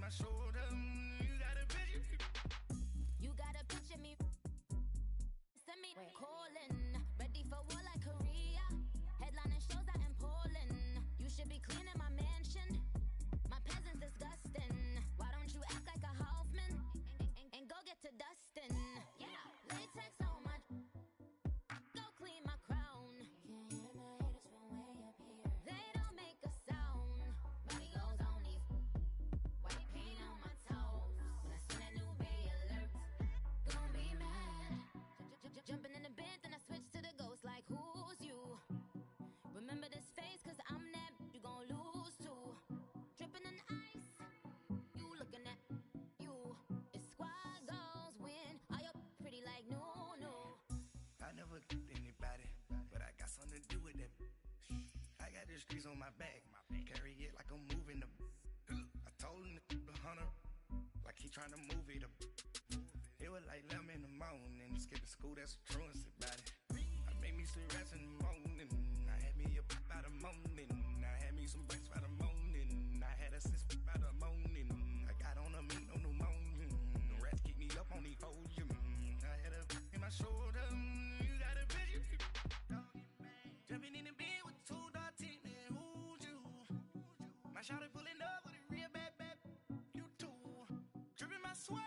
my shoulder. You got a picture. You gotta picture me. Send me calling. Ready for war like Korea. Headlining shows out in Poland. You should be cleaning my mansion. My peasants disgusting. Why don't you act like a Hoffman and go get to dustin'? Yeah, latex on my. Go clean my crown. Can't hear my haters from way up here. They don't make a sound. Body goes on these. White paint on my toes. When I send a new bay alert, gonna be mad. Jumping in the bed, then I switch to the ghost like who's you? Remember this face, cause I'm that you gon' lose too. Dripping in ice, you looking at you. It's squad goals win. Are you pretty like no? I never did anybody, but I got something to do with that. I got the streets on my back, carry it like I'm moving them. I told him the hunter, like he trying to move it up. It was like 11 in the morning, skipping school, that's a truancy about it. I made me some rest in the morning, I had me up by the morning. I had me some breaks by the morning, I had a sis by the morning. I got on a meat, no pneumonia. The rats keep me up on the podium. I had a in my shoulder, you got a picture. Jumping in the bed with two dark teeth, man, who's you? My shawty pulling up with a real bad, you too. Dripping my swag.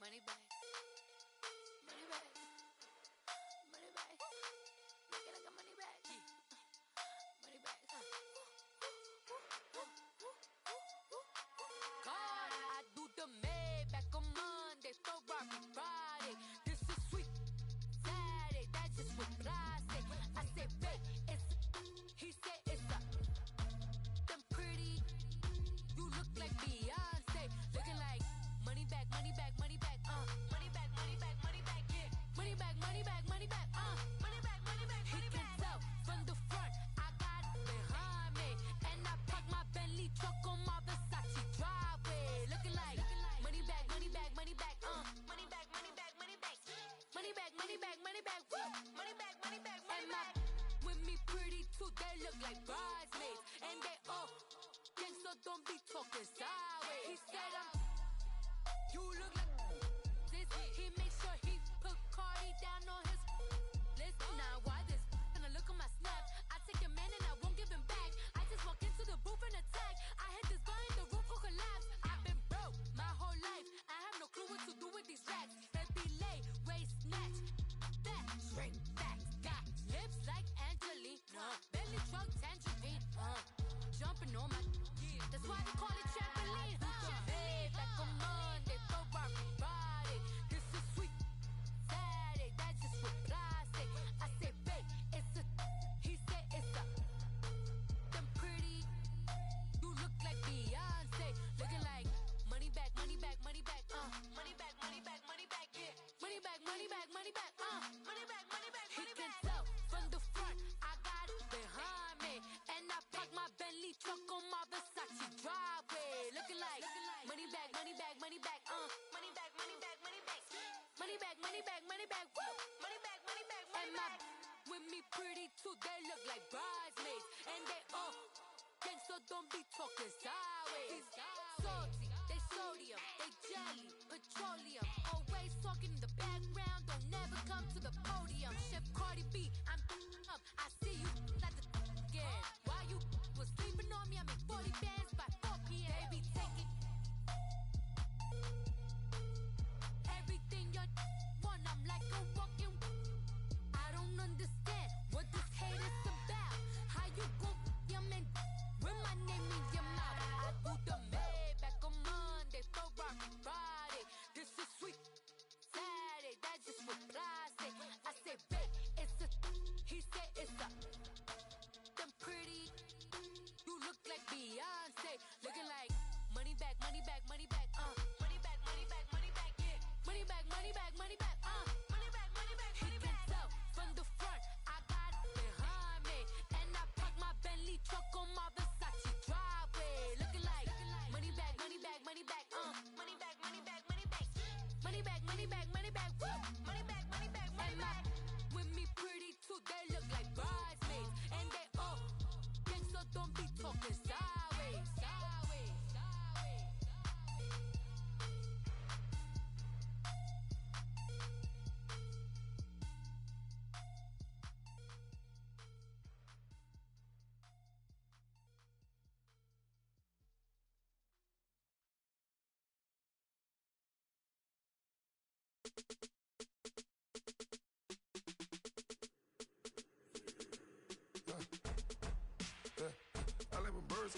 Money bag, money bag, money bag. Looking like a money bag, money bag. God, I do the Maybach on Monday, Ferrari Friday. This is sweet Saturday, that's just what I say. I say, babe, it's. He said it's a. Them pretty. You look like Beyonce, looking like money bag, money bag, money bag. Money bag, money bag, money bag, yeah. Money bag, money bag, money bag, money bag, money bag, money bag. He can tell from the front, I got it behind me. And I park my Bentley truck on my Versace driveway. Looking like money bag, money bag, money bag, money bag, money bag, money bag. Money bag, money bag, money bag, woo. Money bag, money bag, money bag. With me pretty too, they look like bridesmaids. And they all gang, so don't be talking sideways. He said you look like this. He made sure he put Cardi down on his list. Now why this? Gonna look at my snap. I take your man and I won't give him back. I just walk into the booth and attack. I hit this guy in the roof will collapse. I've been broke my whole life. I have no clue what to do with these racks. Heavy lay, waist snatch, back, shrink back. Got lips like Angelina, belly truck tangerine. Jumping on my, that's why they call it trampoline. Back on Monday, Ferrari Friday. This is sweet Saturday, that's just what I say. I say, babe, it's a. He said it's a. Them pretty. You look like Beyonce, looking like money bag, money bag, money bag, money bag, money bag, money bag, yeah. Money bag, money bag, money bag, money bag, money bag, money bag. He can tell from the front, I got it behind me, and I park my Bentley truck on my Versace driveway. Looking like money bag, money bag, money bag, money bag, money bag, money bag, money bag, money bag, money bag, woo. Money bag, money bag, money bag. With me pretty too, they look like bridesmaids, and they all gang, so don't be talking sideways. Salty, they sodium, they jelly, petroleum. Always talking in the background, don't never come to the podium. Chef Cardi B, I'm up. I see you like the again. Why you was sleeping on me? I make 40 bands by 4 p.m. Baby, take it. Everything you want, I'm like a walking. I don't understand what this hate is about. How you gon' your man with my name in your mouth? I do the Maybach on Monday, Ferrari Friday. This is sweet Saturday, that's just what I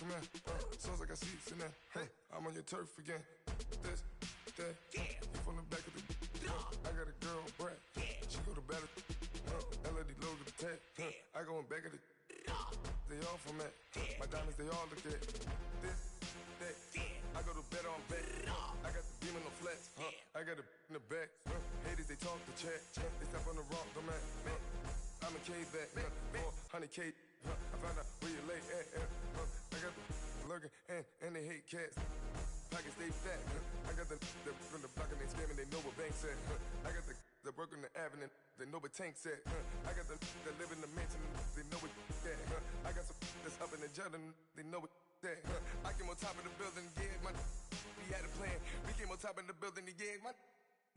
come in. Sounds like I see you in there. Hey, I'm on your turf again. This, that, you from the back of the. I got a girl, Brad. She go to battle. LED logo the tag. I go in back of the. They all from that. My diamonds, they all look at. This, that. I go to bed on bed. I got the demon on flats. I got a in the back. Haters, they talk to chat. They step on the rock, don't matter. I'm a K back. 400K. I found out where you lay at. I got the lurking and they hate cats. Pockets stay fat. I got the from the block and they scamming, they know what bank said. I got the work on the avenue, they know what tank said. I got the that live in the mansion, they know what that. I got some that's up in the jungle, they know what that. I came on top of the building, yeah, my we had a plan. We came on top of the building, yeah, my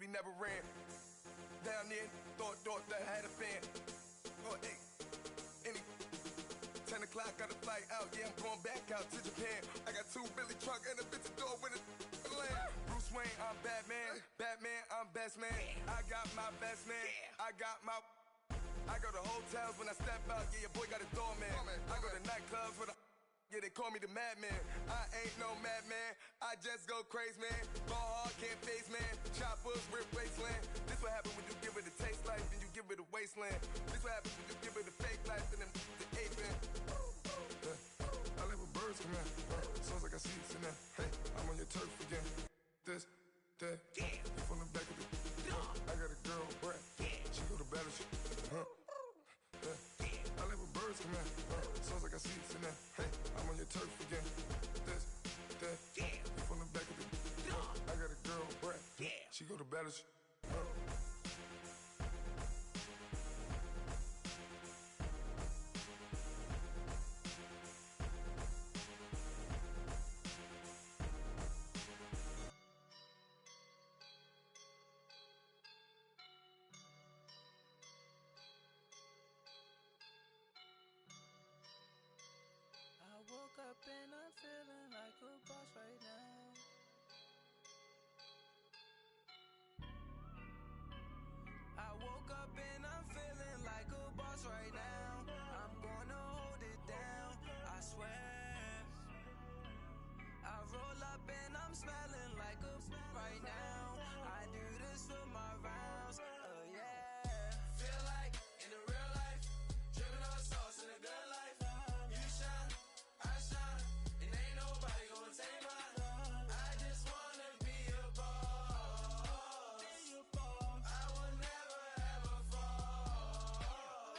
we never ran. Down there, thought that I had a fan. Oh, hey, any 10 o'clock, got a flight out, yeah, I'm going back out to Japan. I got 2 Billy truck and a bitch door with a land. Bruce Wayne, I'm Batman. Batman, I'm best man. I got my best man. I got my. I go to hotels when I step out, yeah, your boy got a doorman. I go to nightclubs with a. Yeah, they call me the madman. I ain't no madman. I just go crazy, man. Ball hard, can't face, man. Choppers, rip wasteland. This what happen when you give it a taste life and you give it a wasteland. This what happens when you give it a fake life and then the ape man. I live with birds come in. Sounds like I see you in there. Hey, I'm on your turf again. This, that, you from the back of the. I got a girl, Brad. She go to battle. I live with birds come in. Sounds like I see you in there. Hey, I'm on your turf again. This, that, you from the back of the. I got a girl, Brad. She go to battle. I woke up and I'm feeling like a boss right now. I woke up and I'm feeling like a boss right now. I'm gonna hold it down, I swear. I roll up and I'm smelling like a right now. I do this for my rounds, oh yeah. Feel like in the real life, dripping on sauce in a good life. You shine, I shine, and ain't nobody gonna take mine. I just wanna be a boss. I will never ever fall.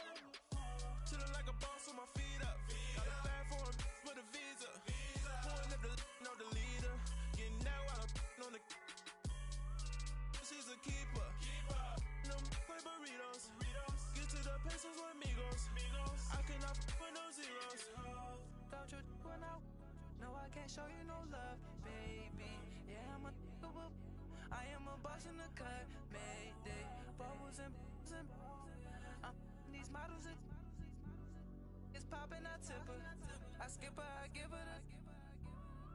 Chillin' like a boss with my feet up. Got a bag for him with a visa. Pulling up the know the leader. Getting that while I'm on the. She's a keeper. No play burritos. Get to the pesos with amigos. I cannot with no zeros. Doubt you when out. No, I can't show you no love, baby. Yeah, I'm a whoop. I am a boss in the cut. Mayday. Bubbles and I'm these models. It's poppin', I tip her. I skip her, I give her the.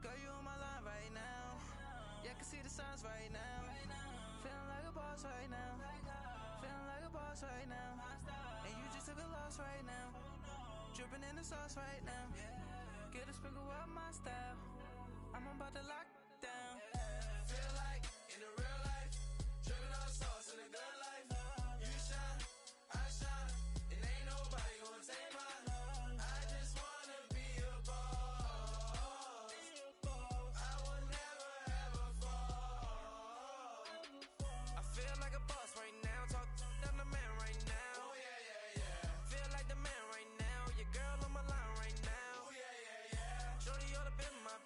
Girl, you on my line right now. Yeah, I can see the signs right now. Feeling like a boss right now. Feeling like a boss right now. And you just took a loss right now. Dripping in the sauce right now. Get a sprinkle up my style. I'm about to lock down. Feel like in the real life, dripping on sauce in a good life. You shine, I shine, and ain't nobody gonna take mine. I just wanna be a boss. I will never ever fall. I feel like a boss right now. Talk to the man right now. Oh yeah. Feel like the man right now. Your girl on my line right now. Oh yeah. Shorty all up in my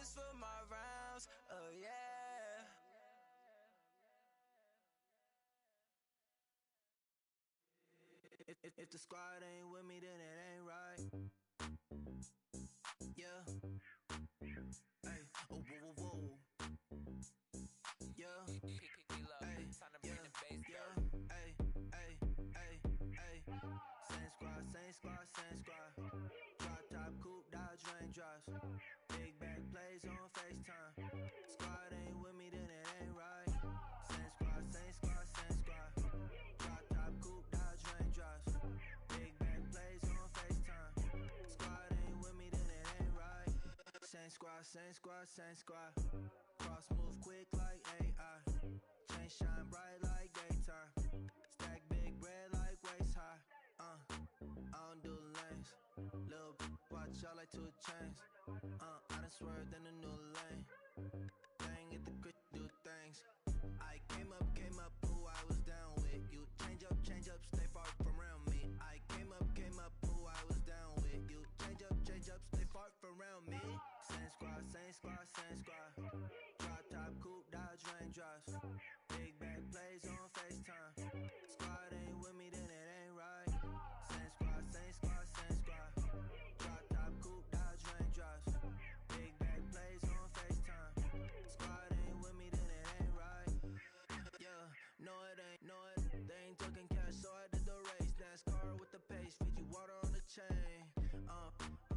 transfer my rounds, oh yeah. If the squad ain't with me, then it ain't right. Yeah. Hey, oh, whoa, whoa, whoa. Yeah. Hey, yeah. Hey, hey, hey, hey. Same squad, same squad, same squad. Drop top, coupe, Dodge raindrops. Big back plays on FaceTime. Squad ain't with me, then it ain't right. Same squad, same squad, same squad. Drop top, coupe, Dodge raindrops. Big back plays on FaceTime. Squad ain't with me, then it ain't right. Same squad, same squad, same squad. Cross move quick like AI. Chain shine bright like daytime. Stack big bread like waist high. I don't do lanes. Lil' watch y'all like 2 chains. I done swerved in a new lane. Bang at the crit, do things. I came up, who I was down with. You change up, stay far from around me. I came up, who I was down with. You change up, stay far from around me. Same squad, same squad, same squad. Drop top, coupe, Dodge raindrops. Big back plays on FaceTime. Squad ain't with me, then it ain't right. Same squad, same squad, same squad. Drop top, coupe, Dodge raindrops. Big back plays on FaceTime. Squad ain't with me, then it ain't right. Yeah, no it ain't, no it. They ain't talking cash, so I did the race. NASCAR with the pace, feed you water on the chain.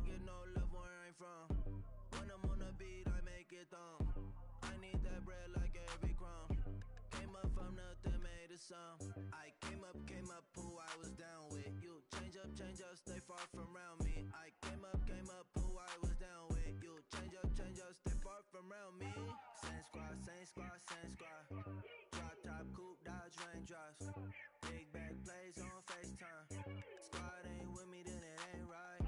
Get no love where I ain't from. When I'm on the beat, I make it thumb. I need that bread like every crumb. Came up from nothing, made a sum. I came up, who I was down with. You change up, stay far from around me. I came up, who I was down with. You change up, stay far from around me. Same squad, same squad, same squad. Drop top, coupe, Dodge raindrops. Big back plays on FaceTime. Squad ain't with me, then it ain't right.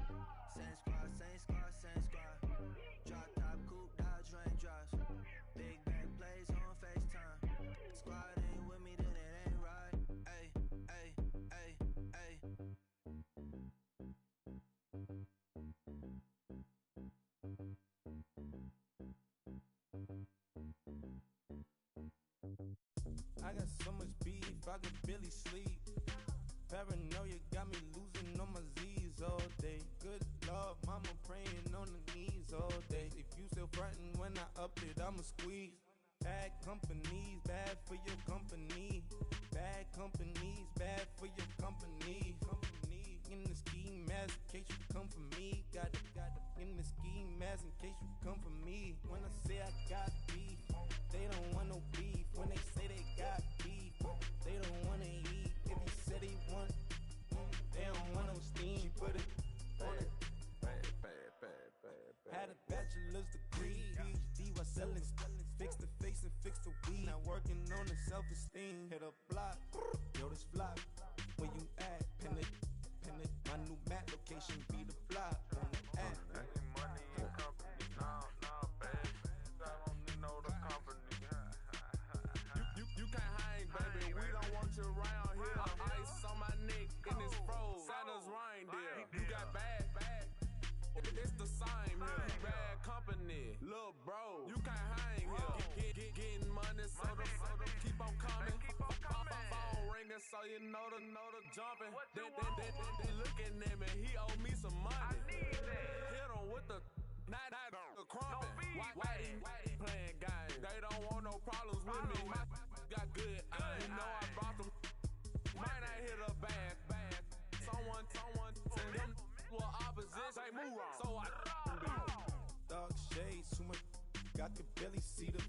Same squad, same squad, same squad. Drop top, coupe, Dodge raindrops. Big back plays on FaceTime. Squad ain't with me, then it ain't right. Ay, ay, ay, ay. I got so much beef, I could barely sleep. Paranoia got me losing on my Z's all day. Good Lord, mama praying on the knees all day. If you still frontin' when I up it, I'ma squeeze. Bad companies, bad for your company. Bad companies, bad for your company. Company in the ski mask in case you come for me. Got it in the ski mask in case you come for me. When I say I got beef, they don't want no beef. When they say they got beef, they don't wanna eat. If you say they want, they don't want no steam. She put it on it. Had a bachelor's degree, PhD while selling. Fix the face and fix the weed. Now working on the self-esteem. Hit a block, yo this flop. Where you at? Pin it. My new map location be the flop on the app. Money and company, nah, baby. I don't need no the company. You can't hang, baby. We don't want you around here. Ice on my neck in this froze. Santa's reindeer. You got bad. It's the same here. Bad company, little bro. You can't hang here. Getting money, so the keep on coming. Phone ringing, so you know the jumping. Then looking at me, he owe me some money. Hit him with the night the crumping. Whitey playing games. They don't want no problems with me. Got good aim. You know I brought them. Might not hit a bad. Someone send them for opposition. Say move on. So I Dark shades, too much. I could barely see them.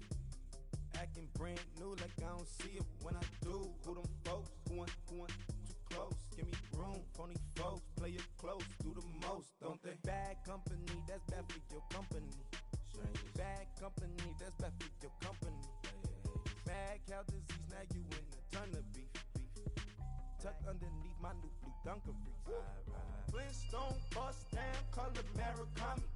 Acting brand new like I don't see it. When I do, who them folks? Who want too close? Give me room, phony folks. Play it close, do the most, don't they? Bad company, that's bad for your company. Strangers. Bad company, that's bad for your company. Bad cow disease, now you in a ton of beef. Tucked underneath my new blue Dunkarees. Flintstone bust down, color Murakami.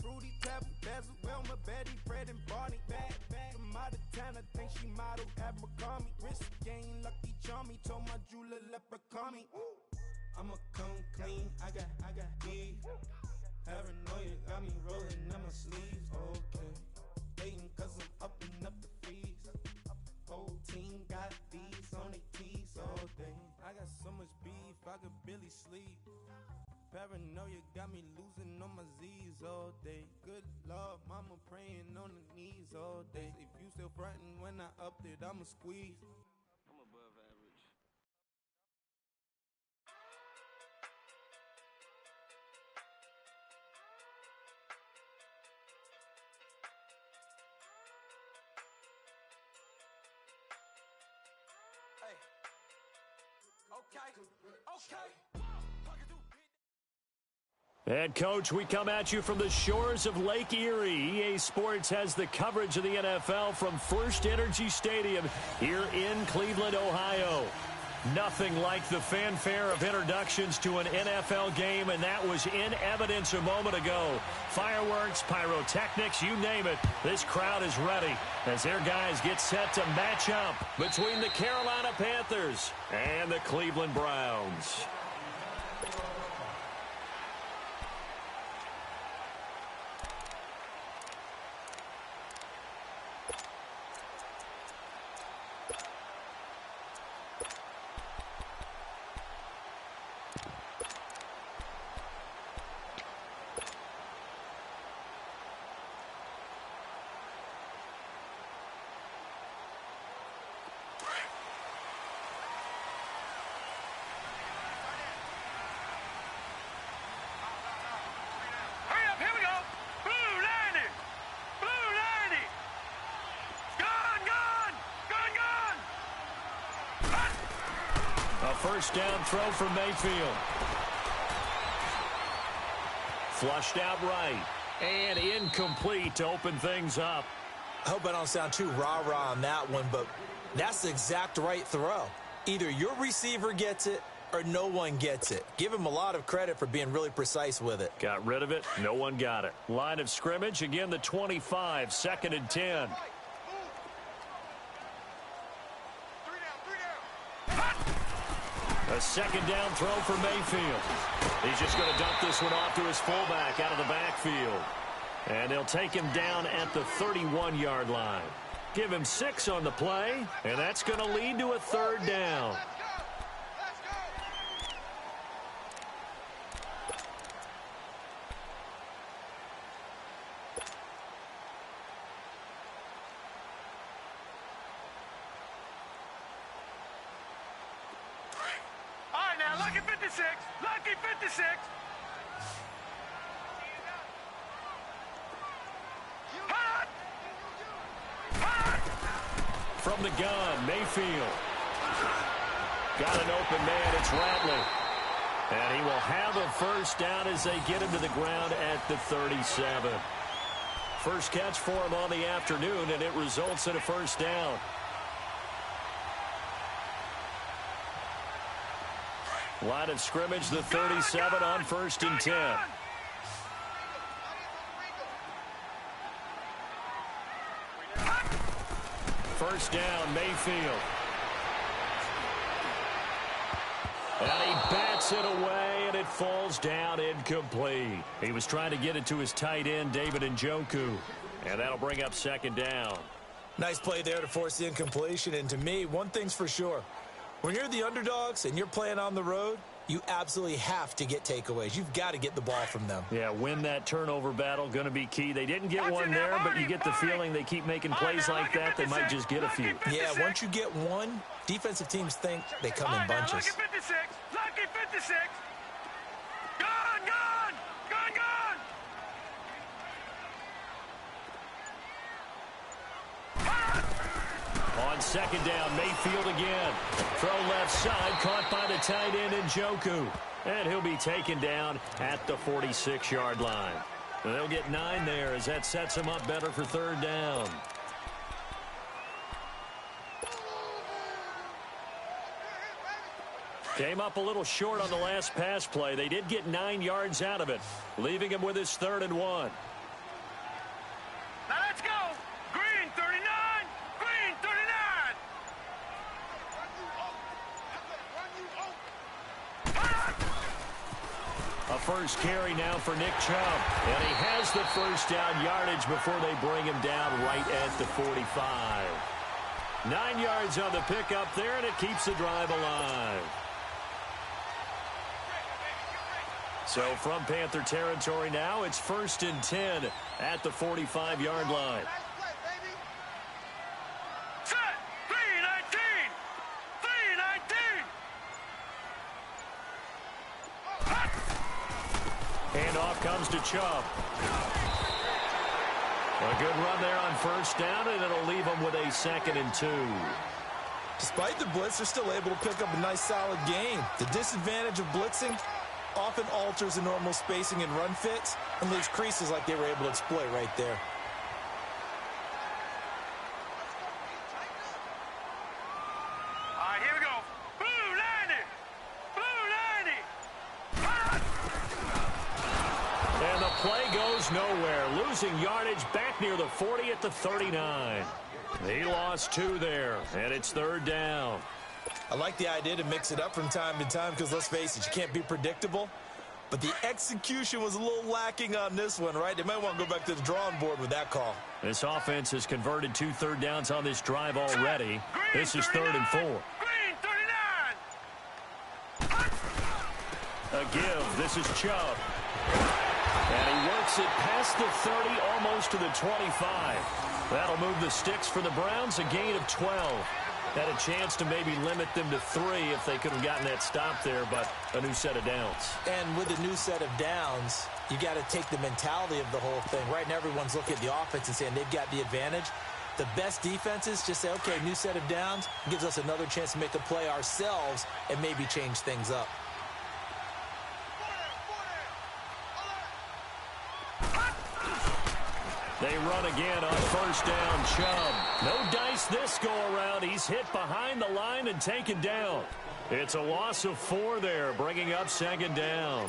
Fruity Pebble, Basil, Wilma, Betty, Fred, and Barney. Bad from out of town, I think she modeled Abercrombie. Wrist game, lucky charmy, told my jeweler leprechaun. I'ma come clean, I got beef. Paranoia got me rolling on my sleeves, okay. sleep. Paranoia got me losing on my Z's all day. Good Lord, mama praying on the knees all day. If you still frontin' when I upped it, I'ma squeeze. I'm above average. Hey. Okay. And, Coach, we come at you from the shores of Lake Erie. EA Sports has the coverage of the NFL from First Energy Stadium here in Cleveland, Ohio. Nothing like the fanfare of introductions to an NFL game, and that was in evidence a moment ago. Fireworks, pyrotechnics, you name it. This crowd is ready as their guys get set to match up between the Carolina Panthers and the Cleveland Browns. First down throw for Mayfield. Flushed out right. And incomplete to open things up. I hope I don't sound too rah-rah on that one, but that's the exact right throw. Either your receiver gets it or no one gets it. Give him a lot of credit for being really precise with it. Got rid of it. No one got it. Line of scrimmage, again the 25, 2nd and 10. A second down throw for Mayfield. He's just going to dump this one off to his fullback out of the backfield. And they'll take him down at the 31-yard line. Give him 6 on the play, and that's going to lead to a 3rd down. Lucky 56! Lucky 56! Hot! Hot! From the gun, Mayfield. Got an open man, it's Ratley. And he will have a first down as they get him to the ground at the 37. First catch for him on the afternoon, and it results in a first down. Line of scrimmage, the 37 on 1st and 10. First down, Mayfield. And he bats it away, and it falls down incomplete. He was trying to get it to his tight end, David Njoku. And that'll bring up 2nd down. Nice play there to force the incompletion. And to me, one thing's for sure. When you're the underdogs and you're playing on the road, you absolutely have to get takeaways. You've got to get the ball from them. Yeah, win that turnover battle, going to be key. They didn't get one there, but you get the feeling they keep making plays like that, they might just get a few. Yeah, once you get one, defensive teams think they come in bunches. Lucky 56! Lucky 56! Gone! Gone! Gone! Gone! On 2nd down, Mayfield again. Throw left side, caught by the tight end Njoku. And he'll be taken down at the 46-yard line. They'll get 9 there as that sets him up better for 3rd down. Came up a little short on the last pass play. They did get 9 yards out of it, leaving him with his 3rd and 1. Now let's go! Green 39! Green 39! A first carry now for Nick Chubb. And he has the first down yardage before they bring him down right at the 45. 9 yards on the pickup there, and it keeps the drive alive. So from Panther territory now, it's 1st and 10 at the 45-yard line. Set! 319! 319! Handoff comes to Chubb. A good run there on 1st down, and it'll leave them with a 2nd and 2. Despite the blitz, they're still able to pick up a nice, solid gain. The disadvantage of blitzing often alters the normal spacing and run fits and leaves creases like they were able to exploit right there. All right, here we go. Blue 90! Blue 90! And the play goes nowhere. Losing yardage back near the 40 at the 39. He lost 2 there, and it's 3rd down. I like the idea to mix it up from time to time because, let's face it, you can't be predictable. But the execution was a little lacking on this one, right? They might want to go back to the drawing board with that call. This offense has converted 2 third downs on this drive already. This is 3rd and 4. Green 39! A give. This is Chubb. And he works it past the 30, almost to the 25. That'll move the sticks for the Browns, a gain of 12. Had a chance to maybe limit them to 3 if they could have gotten that stop there, but a new set of downs. And with a new set of downs, you got to take the mentality of the whole thing. Right now, everyone's looking at the offense and saying they've got the advantage. The best defenses just say, okay, new set of downs, gives us another chance to make a play ourselves and maybe change things up. They run again on 1st down. Chubb. No dice this go-around. He's hit behind the line and taken down. It's a loss of 4 there, bringing up 2nd down.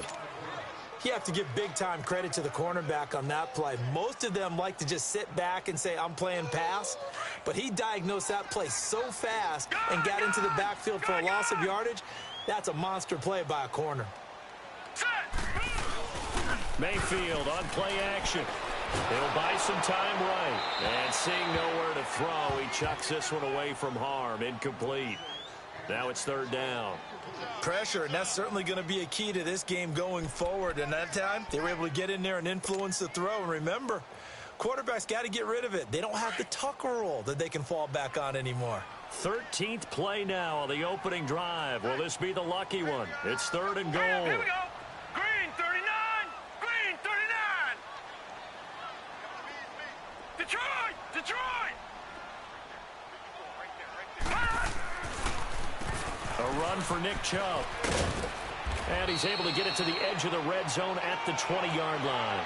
You have to give big-time credit to the cornerback on that play. Most of them like to just sit back and say, I'm playing pass. But he diagnosed that play so fast and got into the backfield for a loss of yardage. That's a monster play by a corner. Mayfield on play action. He'll buy some time right. And seeing nowhere to throw, he chucks this one away from harm. Incomplete. Now it's 3rd down. Pressure, and that's certainly going to be a key to this game going forward. And that time, they were able to get in there and influence the throw. And remember, quarterbacks got to get rid of it. They don't have the tucker roll that they can fall back on anymore. 13th play now on the opening drive. Will this be the lucky one? It's 3rd and goal. Here we go. Green 39! Green 39! Detroit! Detroit! A run for Nick Chubb. And he's able to get it to the edge of the red zone at the 20-yard line.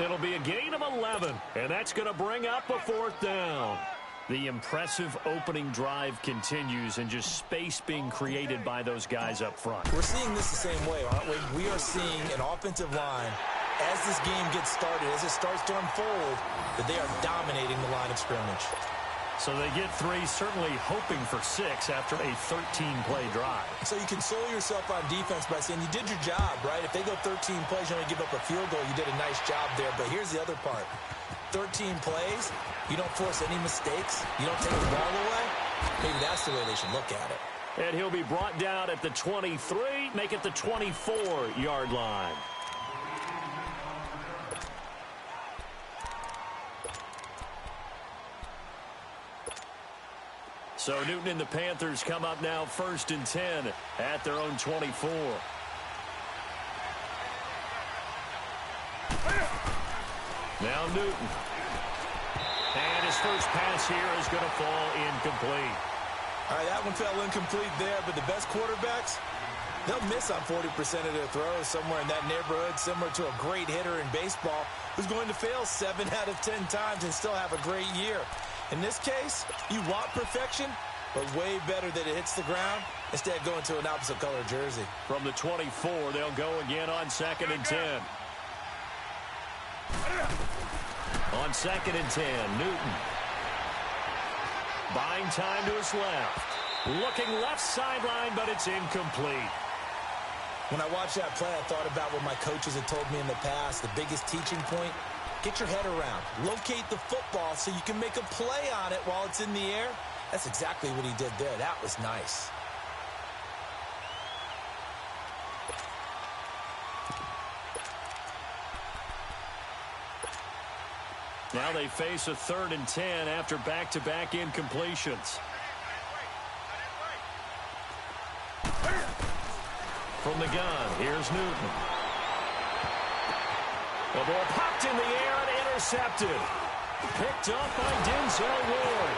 It'll be a gain of 11, and that's going to bring up a 4th down. The impressive opening drive continues, and just space being created by those guys up front. We're seeing this the same way, aren't we? We are seeing an offensive line, as this game gets started, as it starts to unfold, that they are dominating the line of scrimmage. So they get 3, certainly hoping for 6 after a 13-play drive. So you console yourself on defense by saying you did your job, right? If they go 13 plays, you only give up a field goal, you did a nice job there. But here's the other part. 13 plays, you don't force any mistakes, you don't take the ball away. Maybe that's the way they should look at it. And he'll be brought down at the 23, make it the 24-yard line. So Newton and the Panthers come up now 1st and 10 at their own 24. Now Newton. And his first pass here is going to fall incomplete. All right, that one fell incomplete there, but the best quarterbacks, they'll miss on 40% of their throws, somewhere in that neighborhood, similar to a great hitter in baseball who's going to fail 7 out of 10 times and still have a great year. In this case, you want perfection, but way better that it hits the ground instead of going to an opposite color jersey. From the 24, they'll go again on 2nd and 10. On 2nd and 10, Newton. Buying time to his left. Looking left sideline, but it's incomplete. When I watched that play, I thought about what my coaches had told me in the past. The biggest teaching point, get your head around. Locate the football so you can make a play on it while it's in the air. That's exactly what he did there. That was nice. Now they face a 3rd and 10 after back-to-back incompletions. From the gun, here's Newton. The ball popped in the air and intercepted. Picked up by Denzel Ward.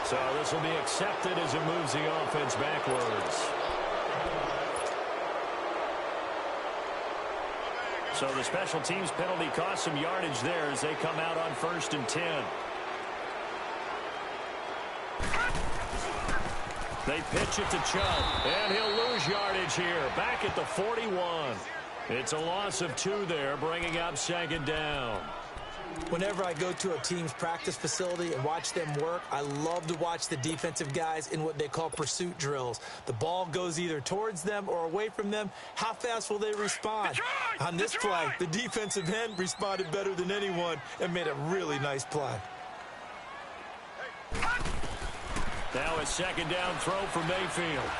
So this will be accepted as it moves the offense backwards. So the special teams penalty cost some yardage there as they come out on 1st and 10. They pitch it to Chubb, and he'll lose yardage here. Back at the 41. It's a loss of 2 there, bringing up 2nd down. Whenever I go to a team's practice facility and watch them work, I love to watch the defensive guys in what they call pursuit drills. The ball goes either towards them or away from them. How fast will they respond? On this play, the defensive end responded better than anyone and made a really nice play. Now a 2nd down throw from Mayfield.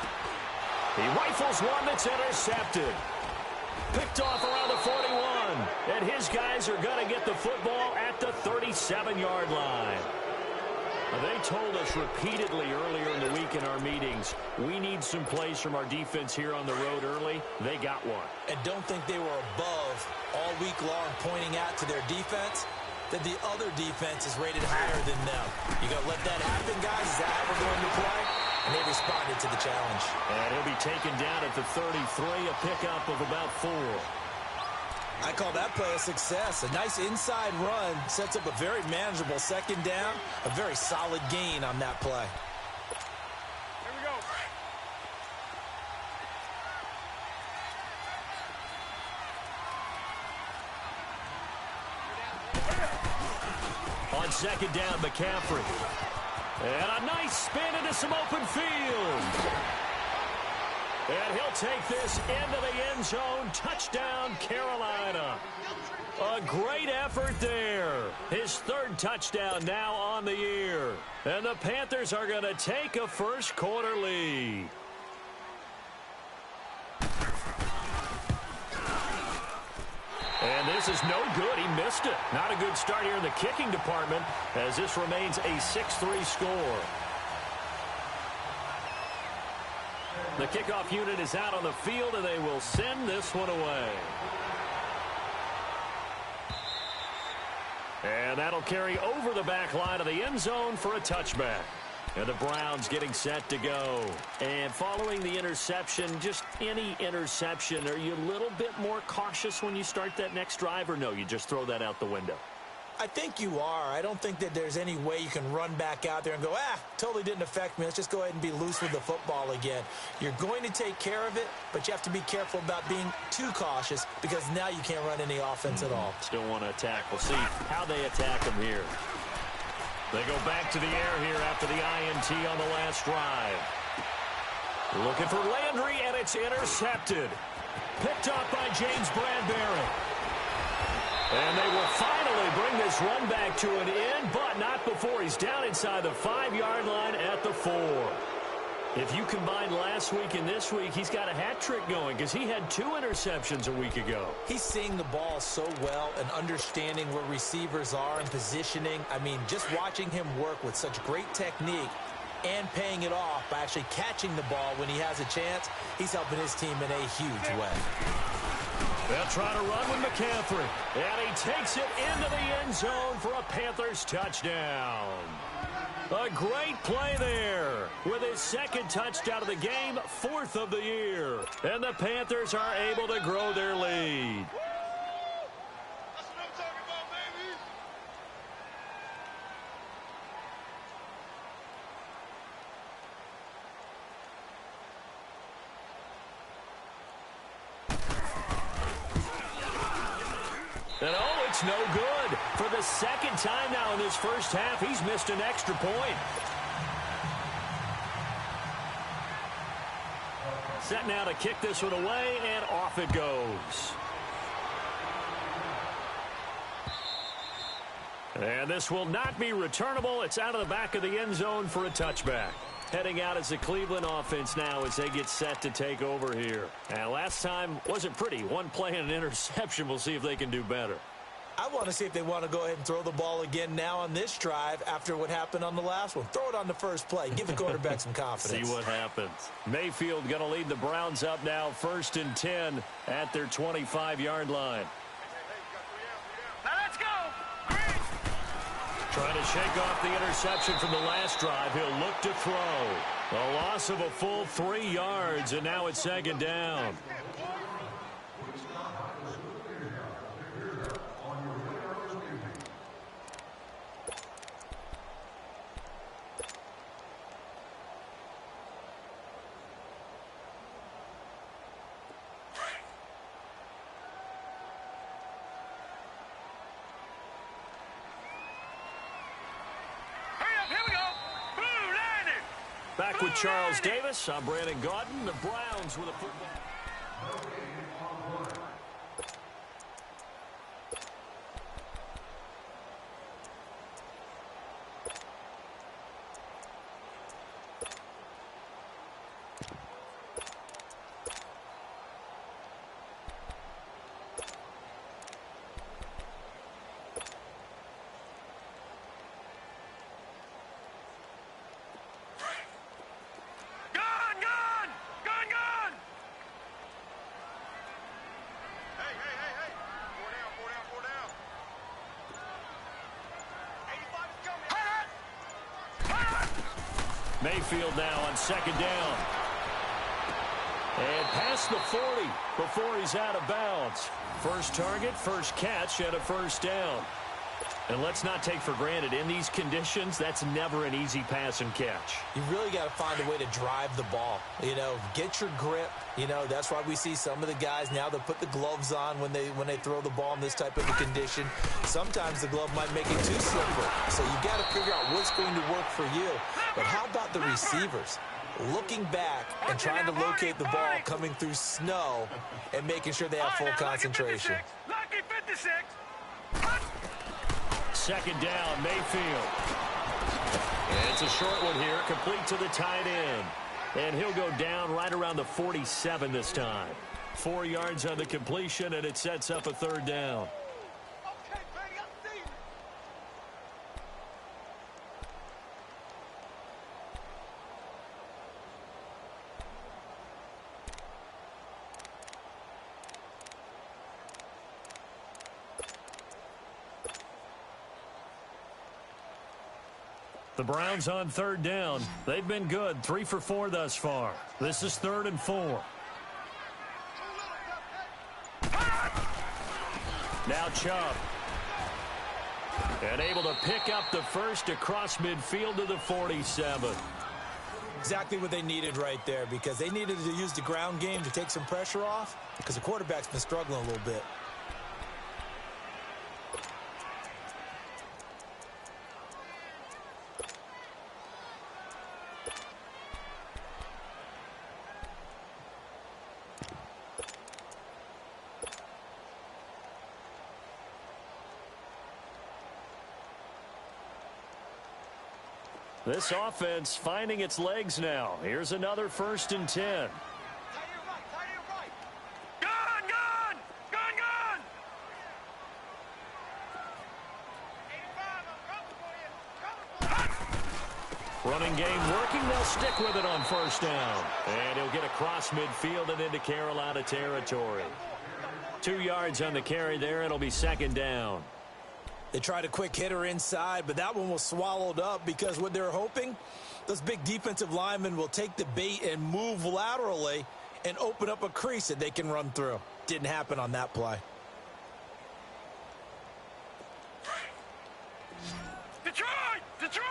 He rifles one that's intercepted. Picked off around the 41. And his guys are going to get the football at the 37-yard line. They told us repeatedly earlier in the week in our meetings, we need some plays from our defense here on the road early. They got one. And don't think they were above all week long pointing out to their defense that the other defense is rated higher than them. You got to let that happen, guys. Is that how we're going to play? And they responded to the challenge. And he'll be taken down at the 33, a pickup of about 4. I call that play a success. A nice inside run sets up a very manageable 2nd down. A very solid gain on that play. Here we go. On 2nd down, McCaffrey. And a nice spin into some open field. And he'll take this into the end zone. Touchdown, Carolina. A great effort there. His 3rd touchdown now on the year. And the Panthers are going to take a first-quarter lead. And this is no good. He missed it. Not a good start here in the kicking department as this remains a 6-3 score. The kickoff unit is out on the field, and they will send this one away. And that'll carry over the back line of the end zone for a touchback. And the Browns getting set to go. And following the interception, just any interception, are you a little bit more cautious when you start that next drive, or no, you just throw that out the window? I think you are. I don't think that there's any way you can run back out there and go, totally didn't affect me. Let's just go ahead and be loose with the football again. You're going to take care of it, but you have to be careful about being too cautious because now you can't run any offense at all. Still want to attack. We'll see how they attack them here. They go back to the air here after the INT on the last drive. Looking for Landry, and it's intercepted. Picked off by James Bradbury. And they will finally bring this run back to an end, but not before he's down inside the 5-yard line at the 4. If you combine last week and this week, he's got a hat trick going because he had 2 interceptions a week ago. He's seeing the ball so well and understanding where receivers are and positioning. I mean, just watching him work with such great technique and paying it off by actually catching the ball when he has a chance, he's helping his team in a huge way. They'll try to run with McCaffrey. And he takes it into the end zone for a Panthers touchdown. A great play there with his 2nd touchdown of the game, 4th of the year. And the Panthers are able to grow their lead. That's what I'm talking about, baby. And oh, it's no good. For the 2nd time now in this first half, he's missed an extra point. Set now to kick this one away, and off it goes. And this will not be returnable. It's out of the back of the end zone for a touchback. Heading out as the Cleveland offense now as they get set to take over here. And last time wasn't pretty. One play and an interception. We'll see if they can do better. I want to see if they want to go ahead and throw the ball again now on this drive after what happened on the last one. Throw it on the first play. Give the quarterback some confidence. See what happens. Mayfield going to lead the Browns up now 1st and 10 at their 25-yard line. Now let's go. Trying to shake off the interception from the last drive. He'll look to throw. A loss of a full 3 yards, and now it's 2nd down. Back with Charles Davis. I'm Brandon Gaudin. The Browns with a football. Mayfield now on 2nd down. And past the 40 before he's out of bounds. First target, first catch, and a 1st down. And let's not take for granted, in these conditions, that's never an easy pass and catch. You really got to find a way to drive the ball. You know, get your grip. You know, that's why we see some of the guys now that put the gloves on when they throw the ball in this type of a condition. Sometimes the glove might make it too slippery. So you got to figure out what's going to work for you. But how about the receivers? Looking back and trying to locate the ball coming through snow and making sure they have full concentration. Lucky 56. 2nd down, Mayfield. And it's a short one here, complete to the tight end. And he'll go down right around the 47 this time. 4 yards on the completion, and it sets up a 3rd down. The Browns on 3rd down. They've been good, 3 for 4 thus far. This is 3rd and 4. Now Chubb. And able to pick up the first across midfield to the 47. Exactly what they needed right there, because they needed to use the ground game to take some pressure off, because the quarterback's been struggling a little bit. This offense finding its legs now. Here's another 1st and 10. Running game working. They'll stick with it on 1st down. And he'll get across midfield and into Carolina territory. 2 yards on the carry there. It'll be 2nd down. They tried a quick hitter inside, but that one was swallowed up because what they're hoping, those big defensive linemen will take the bait and move laterally and open up a crease that they can run through. Didn't happen on that play. Detroit! Detroit!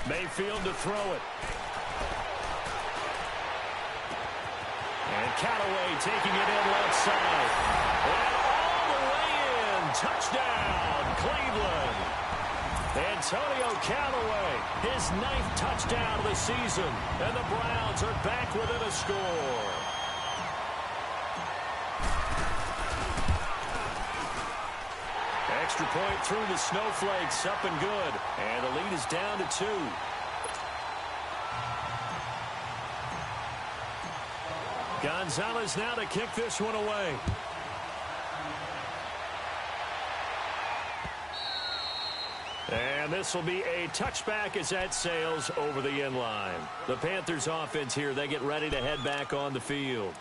Mayfield to throw it. And Callaway taking it in left side. And all the way in. Touchdown, Cleveland. Antonio Callaway, his 9th touchdown of the season, and the Browns are back within a score. Extra point through the snowflakes, up and good, and the lead is down to 2. Gonzalez now to kick this one away. And this will be a touchback as that sails over the end line. The Panthers offense here, they get ready to head back on the field.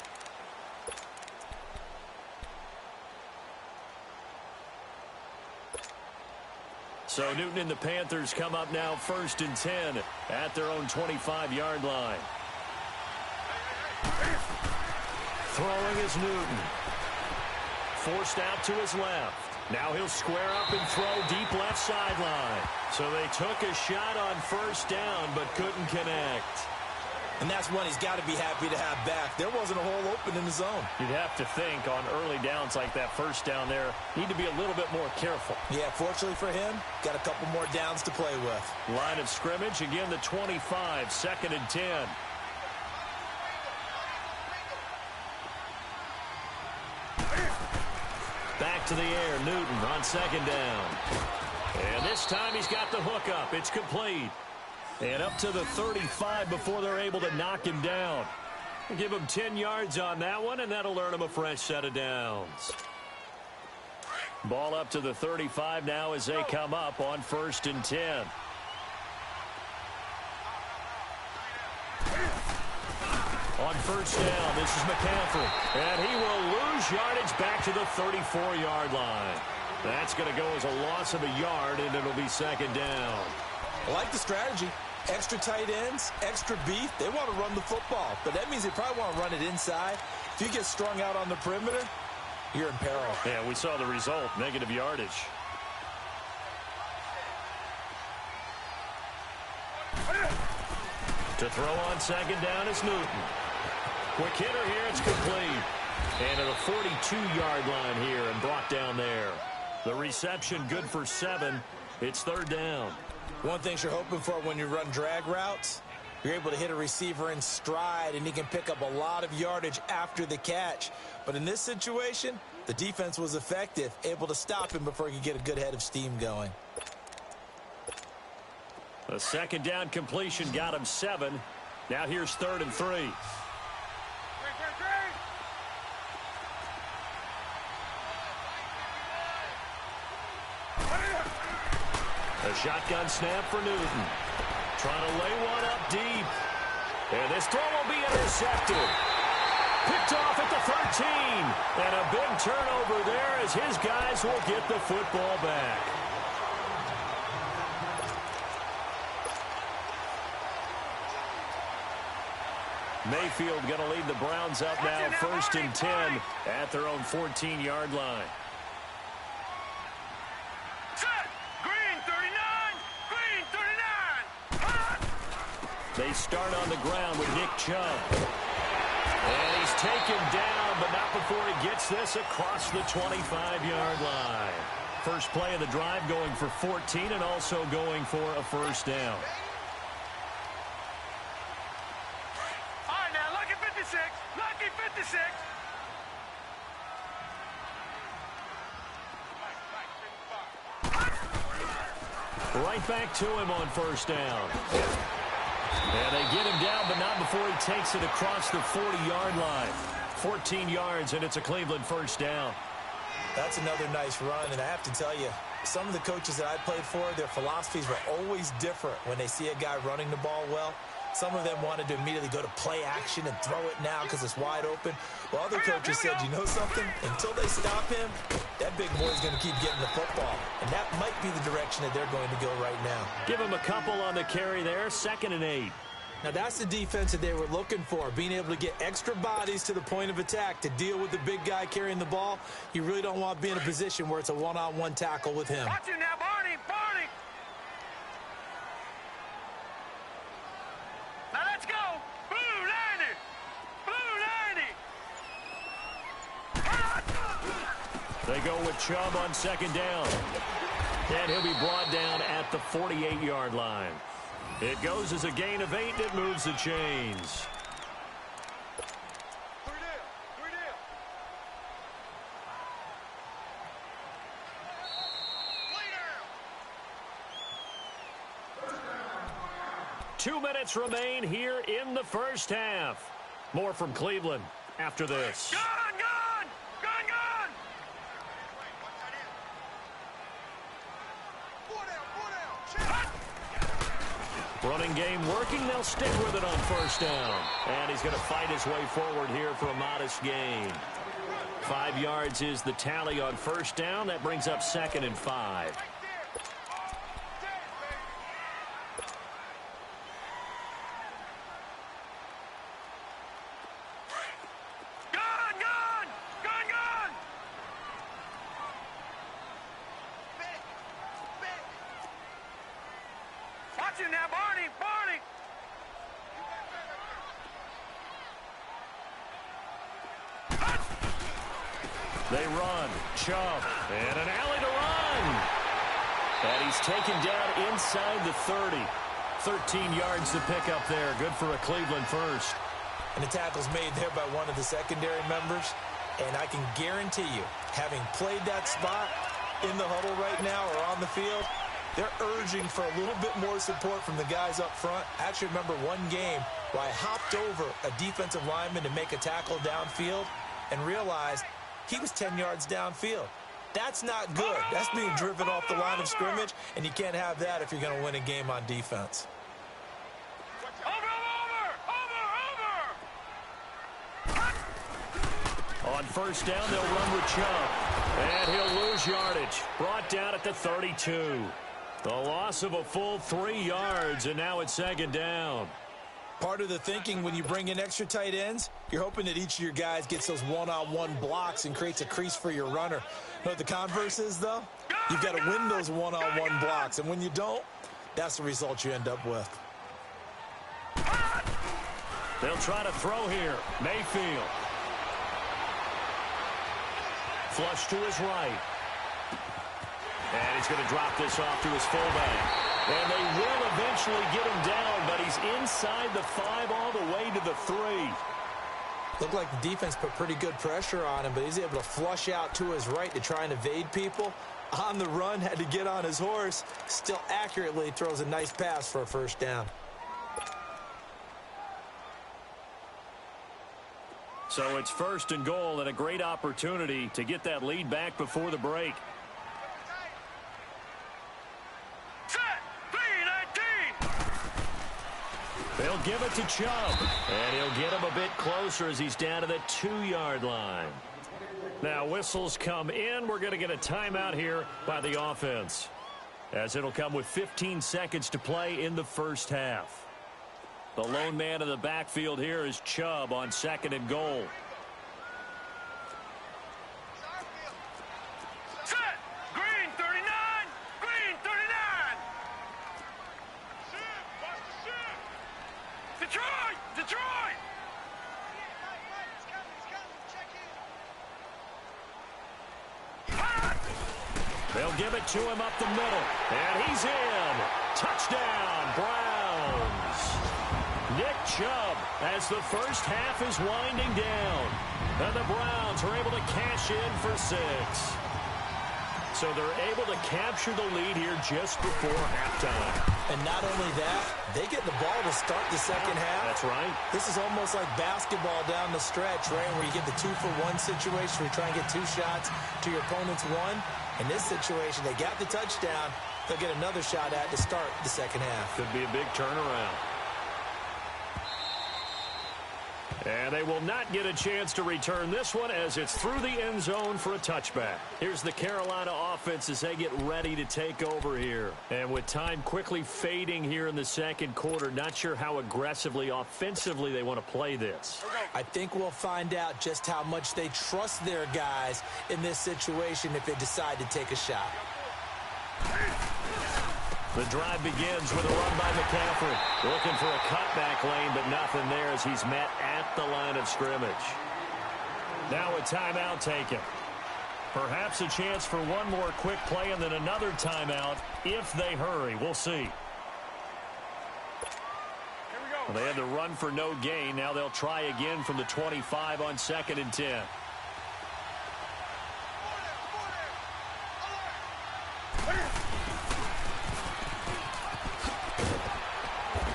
So Newton and the Panthers come up now 1st and 10 at their own 25-yard line. Throwing is Newton. Forced out to his left. Now he'll square up and throw deep left sideline. So they took a shot on 1st down but couldn't connect. And that's one he's got to be happy to have back. There wasn't a hole open in the zone. You'd have to think on early downs like that 1st down there, need to be a little bit more careful. Yeah, fortunately for him, got a couple more downs to play with. Line of scrimmage, again the 25, 2nd and 10. Back to the air, Newton on 2nd down. And this time he's got the hook up. It's complete. And up to the 35 before they're able to knock him down. Give him 10 yards on that one, and that'll earn him a fresh set of downs. Ball up to the 35 now as they come up on 1st and 10. On 1st down, this is McCaffrey. And he will lose yardage back to the 34-yard line. That's going to go as a loss of a yard, and it'll be 2nd down. I like the strategy. Extra tight ends, extra beef. They want to run the football, but that means they probably want to run it inside. If you get strung out on the perimeter, you're in peril. Yeah, we saw the result, negative yardage. To throw on 2nd down is Newton. Quick hitter here, it's complete. And at a 42-yard line here and brought down there. The reception good for 7. It's 3rd down. One thing you're hoping for when you run drag routes, you're able to hit a receiver in stride, and he can pick up a lot of yardage after the catch. But in this situation, the defense was effective, able to stop him before he could get a good head of steam going. A 2nd down completion got him 7. Now here's 3rd and 3. A shotgun snap for Newton. Trying to lay one up deep. And this throw will be intercepted. Picked off at the 13. And a big turnover there as his guys will get the football back. Mayfield going to lead the Browns up now 1st and 10 at their own 14-yard line. They start on the ground with Nick Chubb. And he's taken down, but not before he gets this across the 25-yard line. First play of the drive going for 14 and also going for a 1st down. All right, now, lucky 56. Lucky 56. Right back to him on 1st down. And they get him down, but not before he takes it across the 40-yard line. 14 yards, and it's a Cleveland 1st down. That's another nice run, and I have to tell you, some of the coaches that I played for, their philosophies were always different when they see a guy running the ball well. Some of them wanted to immediately go to play action and throw it now because it's wide open. While other coaches said, you know something? Until they stop him, that big boy's going to keep getting the football. And that might be the direction that they're going to go right now. Give him a couple on the carry there, 2nd and 8. Now that's the defense that they were looking for, being able to get extra bodies to the point of attack to deal with the big guy carrying the ball. You really don't want to be in a position where it's a one-on-one tackle with him. Watch it now, Barney, Barney. Now let's go. Blue 90. Blue 90. They go with Chubb on 2nd down. And he'll be brought down at the 48-yard line. It goes as a gain of 8. It moves the chains. Three down. 2 minutes remain here in the first half. More from Cleveland after this. Gun! Running game working. They'll stick with it on first down. And he's going to fight his way forward here for a modest gain. 5 yards is the tally on first down. That brings up 2nd and 5. Watch it now, Barney! They run. Chubb. And an alley to run. And he's taken down inside the 30. 13 yards to pick up there. Good for a Cleveland first. And the tackle's made there by one of the secondary members. And I can guarantee you, having played that spot in the huddle right now or on the field, they're urging for a little bit more support from the guys up front. I actually remember one game where I hopped over a defensive lineman to make a tackle downfield and realized he was 10 yards downfield. That's not good. That's being driven off the line of scrimmage, and you can't have that if you're going to win a game on defense. On first down, they'll run with Chubb. And he'll lose yardage. Brought down at the 32. The loss of a full 3 yards, and now it's 2nd down. Part of the thinking when you bring in extra tight ends, you're hoping that each of your guys gets those one-on-one blocks and creates a crease for your runner. You know what the converse is, though? You've got to win those one-on-one blocks, and when you don't, that's the result you end up with. They'll try to throw here. Mayfield. Flush to his right. And he's going to drop this off to his fullback. And they will eventually get him down, but he's inside the 5 all the way to the 3. Looked like the defense put pretty good pressure on him, but he's able to flush out to his right to try and evade people. On the run, had to get on his horse. Still accurately throws a nice pass for a first down. So it's 1st and goal and a great opportunity to get that lead back before the break. They'll give it to Chubb, and he'll get him a bit closer as he's down to the 2-yard line. Now whistles come in. We're going to get a timeout here by the offense, as it'll come with 15 seconds to play in the first half. The lone man in the backfield here is Chubb on 2nd and goal. They'll give it to him up the middle. And he's in. Touchdown, Browns. Nick Chubb as the first half is winding down. And the Browns are able to cash in for 6. So they're able to capture the lead here just before halftime. And not only that, they get the ball to start the second half. That's right. This is almost like basketball down the stretch, right, where you get the 2-for-1 situation where you try and get 2 shots to your opponent's 1. In this situation, they got the touchdown. They'll get another shot at to start the second half. Could be a big turnaround. And they will not get a chance to return this one as it's through the end zone for a touchback. Here's the Carolina offense as they get ready to take over here. And with time quickly fading here in the second quarter, not sure how aggressively, offensively they want to play this. I think we'll find out just how much they trust their guys in this situation if they decide to take a shot. The drive begins with a run by McCaffrey. Looking for a cutback lane, but nothing there as he's met at the line of scrimmage. Now a timeout taken. Perhaps a chance for one more quick play and then another timeout if they hurry. We'll see. Well, they had the run for no gain. Now they'll try again from the 25 on 2nd and 10.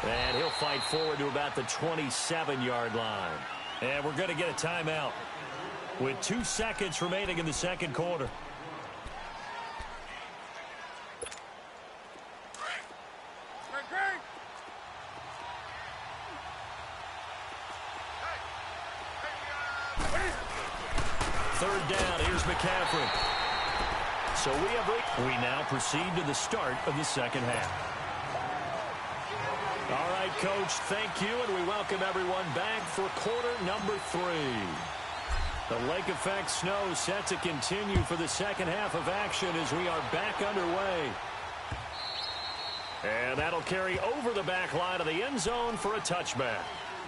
And he'll fight forward to about the 27-yard line. And we're going to get a timeout with 2 seconds remaining in the second quarter. Third down, here's McCaffrey. So we now proceed to the start of the second half. All right, Coach, thank you, and we welcome everyone back for quarter number 3. The lake effect snow set to continue for the second half of action as we are back underway. And that'll carry over the back line of the end zone for a touchback.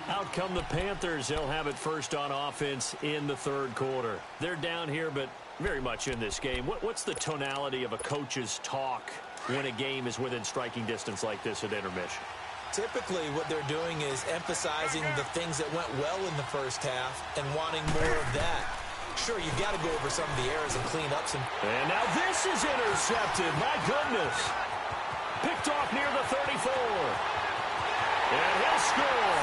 Out come the Panthers. They'll have it first on offense in the third quarter. They're down here, but very much in this game. What's the tonality of a coach's talk when a game is within striking distance like this at intermission? Typically, what they're doing is emphasizing the things that went well in the first half and wanting more of that. Sure, you've got to go over some of the errors and clean up some. And now this is intercepted. My goodness. Picked off near the 34. And he'll score.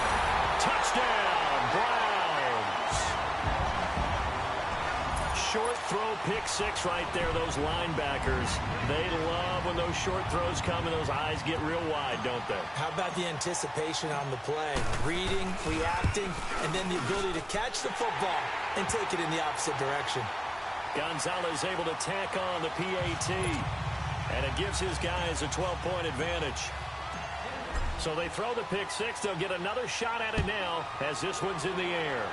Touchdown, Browns. Short throw, pick 6 right there. Those linebackers, they love when those short throws come and those eyes get real wide, don't they? How about the anticipation on the play? Reading, reacting, and then the ability to catch the football and take it in the opposite direction. Gonzalez able to tack on the PAT, and it gives his guys a 12-point advantage. So they throw the pick 6. They'll get another shot at it now as this one's in the air.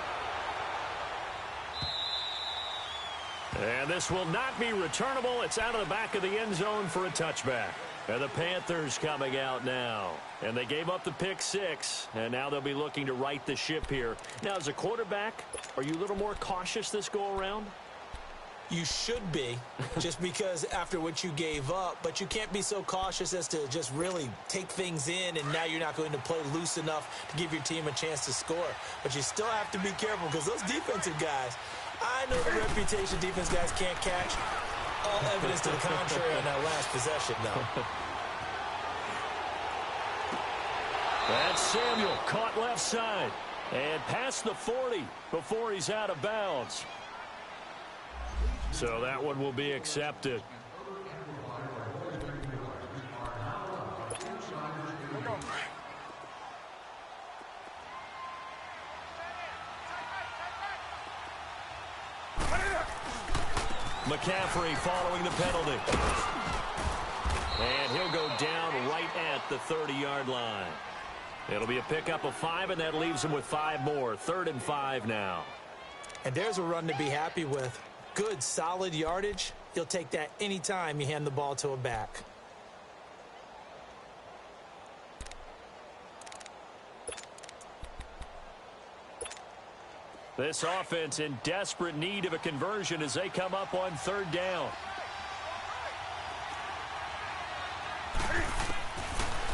And this will not be returnable. It's out of the back of the end zone for a touchback. And the Panthers coming out now. And they gave up the pick 6, and now they'll be looking to right the ship here. Now, as a quarterback, are you a little more cautious this go-around? You should be, just because after what you gave up, but you can't be so cautious as to just really take things in, and now you're not going to play loose enough to give your team a chance to score. But you still have to be careful because those defensive guys, I know the reputation defense guys can't catch. All evidence to the contrary on that last possession, though. That's Samuel, caught left side, and past the 40 before he's out of bounds. So that one will be accepted. McCaffrey following the penalty. And he'll go down right at the 30-yard line. It'll be a pickup of 5, and that leaves him with 5 more. 3rd and 5 now. And there's a run to be happy with. Good, solid yardage. You'll take that anytime you hand the ball to a back. This offense in desperate need of a conversion as they come up on 3rd down.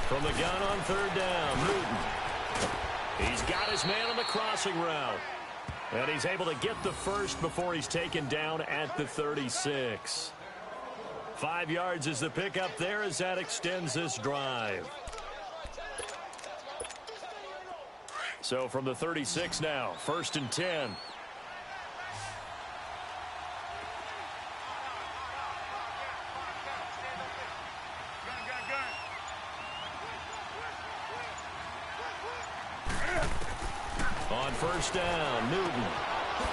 From the gun on 3rd down, Newton. He's got his man on the crossing route. And he's able to get the first before he's taken down at the 36. 5 yards is the pickup there as that extends this drive. So from the 36 now, 1st and 10. On 1st down, Newton.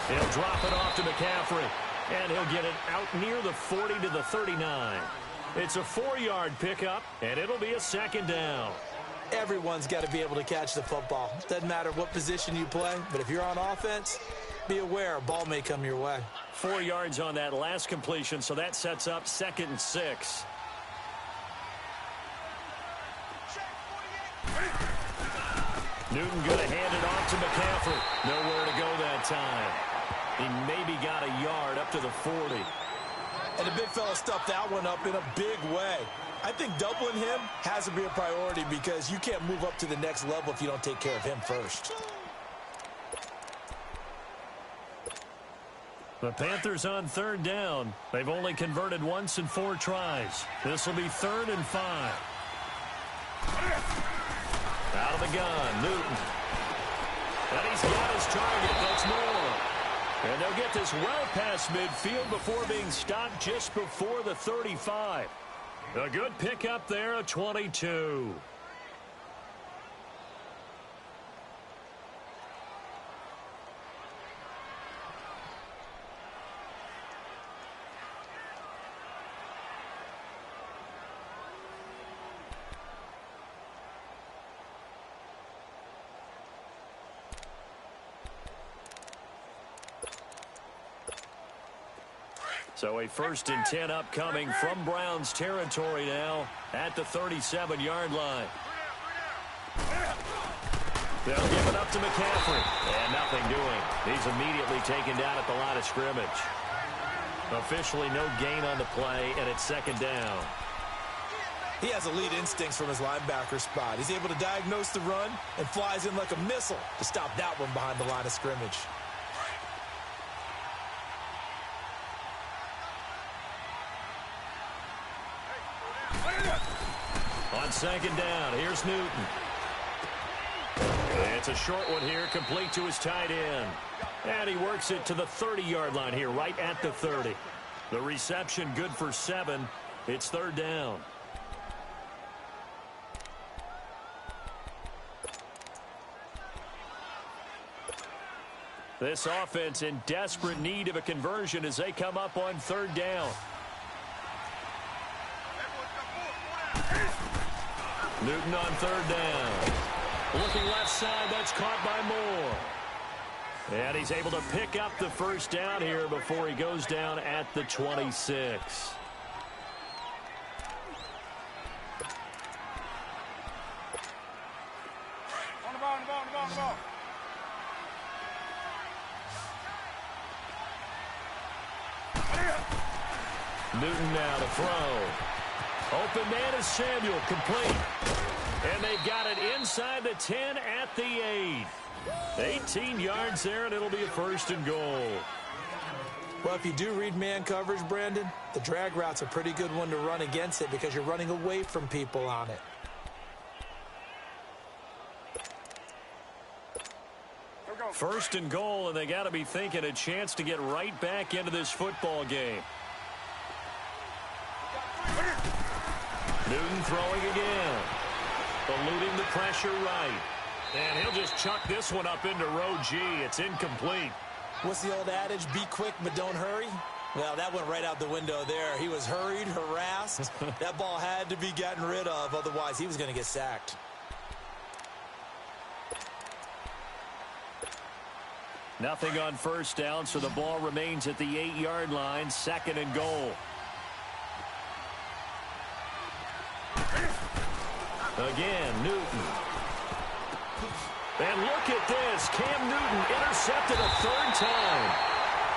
He'll drop it off to McCaffrey, and he'll get it out near the 40 to the 39. It's a 4-yard pickup, and it'll be a 2nd down. Everyone's got to be able to catch the football. Doesn't matter what position you play, but if you're on offense, be aware a ball may come your way. 4 yards on that last completion, so that sets up 2nd and 6. Newton going to hand it off to McCaffrey. Nowhere to go that time. He maybe got a yard up to the 40. And the big fella stuffed that one up in a big way. I think doubling him has to be a priority because you can't move up to the next level if you don't take care of him first. The Panthers on third down. They've only converted once in 4 tries. This will be 3rd and 5. Out of the gun, Newton. And he's got his target. That's more. And they'll get this well past midfield before being stopped just before the 35. A good pickup there, a 22. So a 1st and 10 upcoming from Browns territory now at the 37-yard line. They'll give it up to McCaffrey. And nothing doing. He's immediately taken down at the line of scrimmage. Officially no gain on the play, and it's 2nd down. He has elite instincts from his linebacker spot. He's able to diagnose the run and flies in like a missile to stop that one behind the line of scrimmage. On 2nd down, here's Newton. It's a short one here, complete to his tight end. And he works it to the 30-yard line here, right at the 30. The reception good for 7. It's 3rd down. This offense in desperate need of a conversion as they come up on 3rd down. Newton on 3rd down. Looking left side, that's caught by Moore. And he's able to pick up the 1st down here before he goes down at the 26. On the ball. Newton now to throw. Open man is Samuel, complete. And they've got it inside the 10 at the 8. 18 yards there, and it'll be a 1st and goal. Well, if you do read man coverage, Brandon, the drag route's a pretty good one to run against it because you're running away from people on it. First and goal, and they got to be thinking a chance to get right back into this football game. Newton throwing again. Eluding the pressure right. And he'll just chuck this one up into row G. It's incomplete. What's the old adage? Be quick, but don't hurry? Well, that went right out the window there. He was hurried, harassed. That ball had to be gotten rid of. Otherwise, he was going to get sacked. Nothing on 1st down, so the ball remains at the 8-yard line. 2nd and goal. Again, Newton. And look at this. Cam Newton intercepted a 3rd time.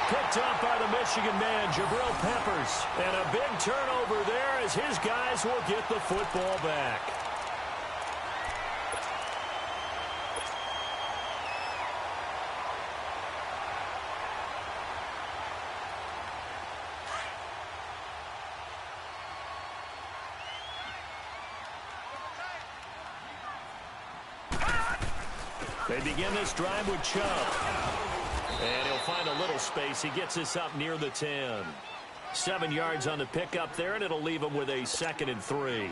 Picked up by the Michigan man, Jabril Peppers. And a big turnover there as his guys will get the football back. They begin this drive with Chubb. And he'll find a little space. He gets this up near the 10. 7 yards on the pickup there, and it'll leave him with a 2nd and 3.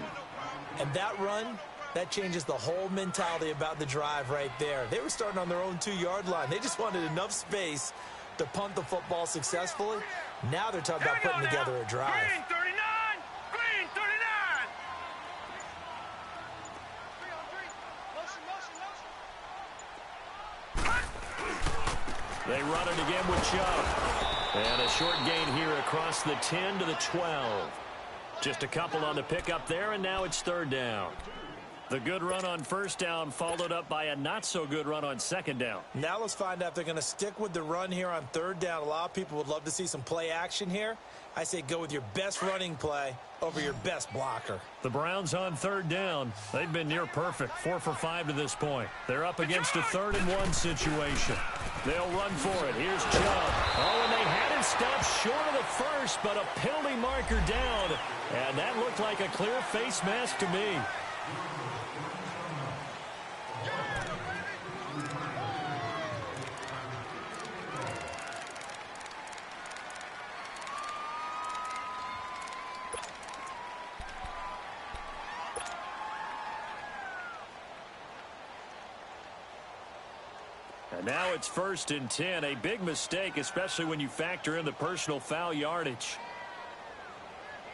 And that run, that changes the whole mentality about the drive right there. They were starting on their own 2-yard line. They just wanted enough space to punt the football successfully. Now they're talking about putting together a drive. Green 39! Green 39! They run it again with Chubb. And a short gain here across the 10 to the 12. Just a couple on the pickup there, and now it's 3rd down. The good run on first down followed up by a not-so-good run on second down. Now let's find out if they're going to stick with the run here on third down. A lot of people would love to see some play action here. I say go with your best running play over your best blocker. The Browns on third down. They've been near perfect, 4 for 5 to this point. They're up against a 3rd-and-1 situation. They'll run for it. Here's Chubb. Oh, and they had it stopped short of the first, but a penalty marker down. And that looked like a clear face mask to me. And now it's 1st and 10. A big mistake, especially when you factor in the personal foul yardage.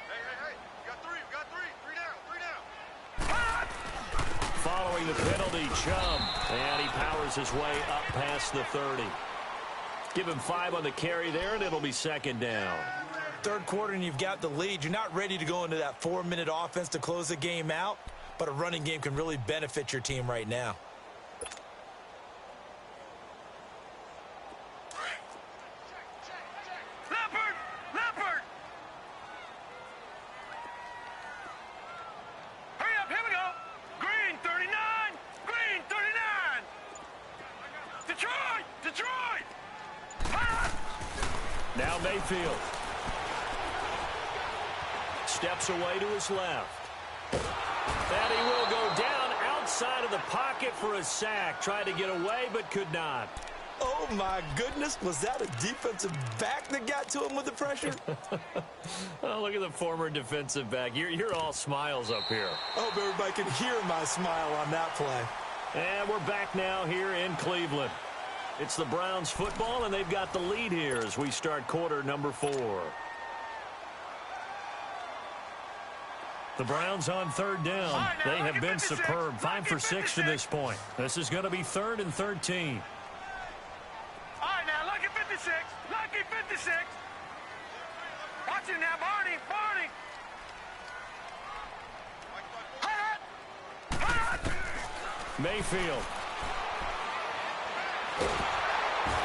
Hey. We got three. Three down. Following the penalty, Chubb. And he powers his way up past the 30. Give him 5 on the carry there, and it'll be 2nd down. Third quarter, and you've got the lead. You're not ready to go into that 4-minute offense to close the game out, but a running game can really benefit your team right now. Leopard! Hurry up, here we go! Green 39! Green 39! Detroit! Now Mayfield. Steps away to his left. And he will go down outside of the pocket for a sack. Tried to get away, but could not. Oh, my goodness. Was that a defensive back that got to him with the pressure? Oh, look at the former defensive back. You're all smiles up here. I hope everybody can hear my smile on that play. And we're back now here in Cleveland. It's the Browns football, and they've got the lead here as we start quarter number 4. The Browns on 3rd down. They have been superb. 5 for 6 to this point. This is going to be 3rd and 13. All right, now, lucky 56. Lucky 56. Watch it now, Barney. Mayfield.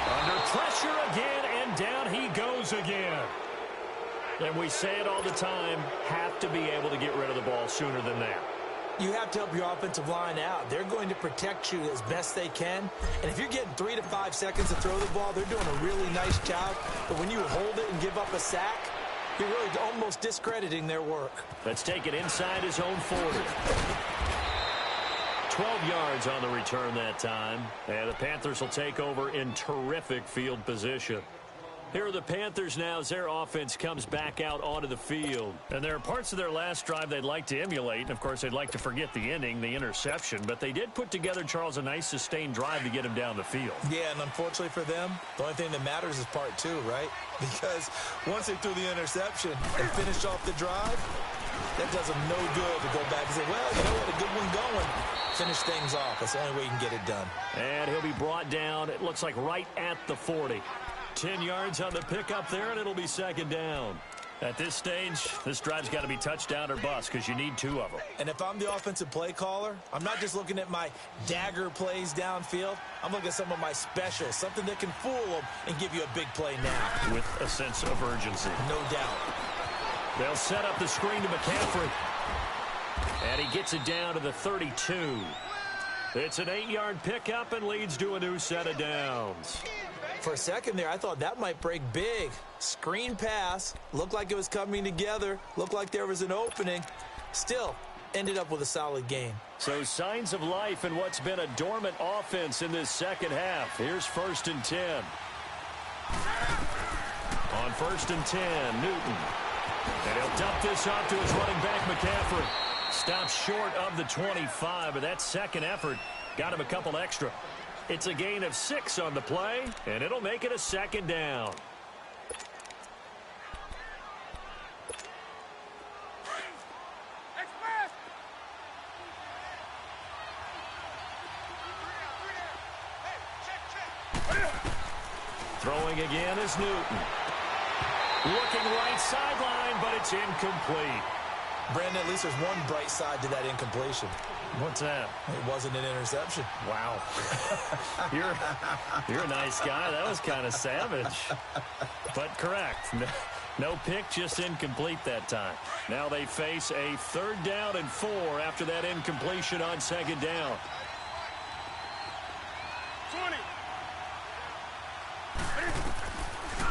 Under pressure again, and down he goes again. And we say it all the time, have to be able to get rid of the ball sooner than that. You have to help your offensive line out. They're going to protect you as best they can. And if you're getting 3 to 5 seconds to throw the ball, they're doing a really nice job. But when you hold it and give up a sack, you're really almost discrediting their work. Let's take it inside his own 40. 12 yards on the return that time. And the Panthers will take over in terrific field position. Here are the Panthers now as their offense comes back out onto the field. And there are parts of their last drive they'd like to emulate. And, of course, they'd like to forget the ending, the interception. But they did put together, Charles, a nice sustained drive to get him down the field. Yeah, and unfortunately for them, the only thing that matters is part 2, right? Because once they threw the interception and finished off the drive, that does them no good to go back and say, well, you know what, a good one going. Finish things off. That's the only way you can get it done. And he'll be brought down, it looks like right at the 40. 10 yards on the pickup there, and it'll be 2nd down. At this stage, this drive's got to be touchdown or bust because you need 2 of them. And if I'm the offensive play caller, I'm not just looking at my dagger plays downfield. I'm looking at some of my specials, something that can fool them and give you a big play now. With a sense of urgency. No doubt. They'll set up the screen to McCaffrey. And he gets it down to the 32. It's an 8-yard pickup and leads to a new set of downs. For a second there, I thought that might break big. Screen pass. Looked like it was coming together. Looked like there was an opening. Still, ended up with a solid game. So signs of life in what's been a dormant offense in this second half. Here's 1st and 10. On 1st and 10, Newton. And he'll dump this off to his running back, McCaffrey. Stops short of the 25, but that second effort got him a couple extra. It's a gain of 6 on the play, and it'll make it a 2nd down. Throwing again is Newton. Looking right sideline, but it's incomplete. Brandon, at least there's one bright side to that incompletion. What's that? It wasn't an interception. Wow. You're a nice guy. That was kind of savage. But correct. No pick, just incomplete that time. Now they face a 3rd down and 4 after that incompletion on 2nd down. 20.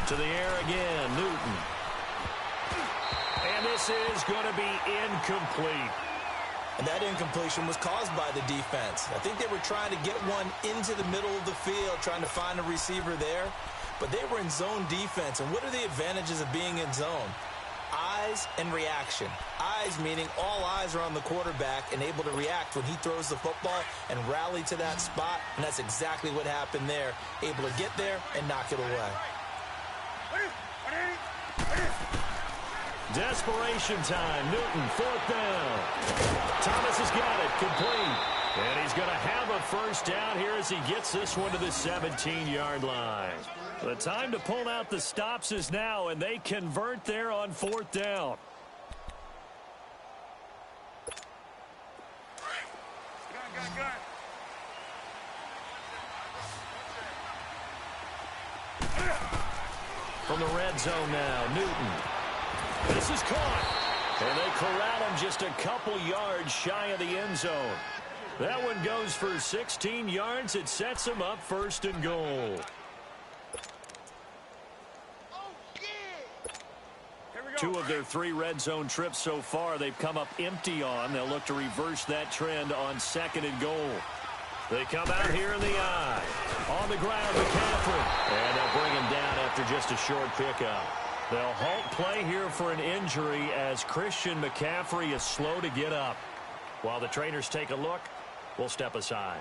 To the air again, Newton. And this is going to be incomplete. And that incompletion was caused by the defense. I think they were trying to get one into the middle of the field, trying to find a receiver there. But they were in zone defense. And what are the advantages of being in zone? Eyes and reaction. Eyes meaning all eyes are on the quarterback and able to react when he throws the football and rally to that spot. And that's exactly what happened there. Able to get there and knock it away. Desperation time. Newton, 4th down. Thomas has got it. Complete. And he's going to have a 1st down here as he gets this one to the 17-yard line. The time to pull out the stops is now, and they convert there on 4th down. From the red zone now, Newton. This is caught. And they corral him just a couple yards shy of the end zone. That one goes for 16 yards. It sets him up 1st and goal. Two of their 3 red zone trips so far they've come up empty on. They'll look to reverse that trend on 2nd and goal. They come out here in the eye. On the ground, McCaffrey. And they'll bring him down after just a short pickup. They'll halt play here for an injury as Christian McCaffrey is slow to get up. While the trainers take a look, we'll step aside.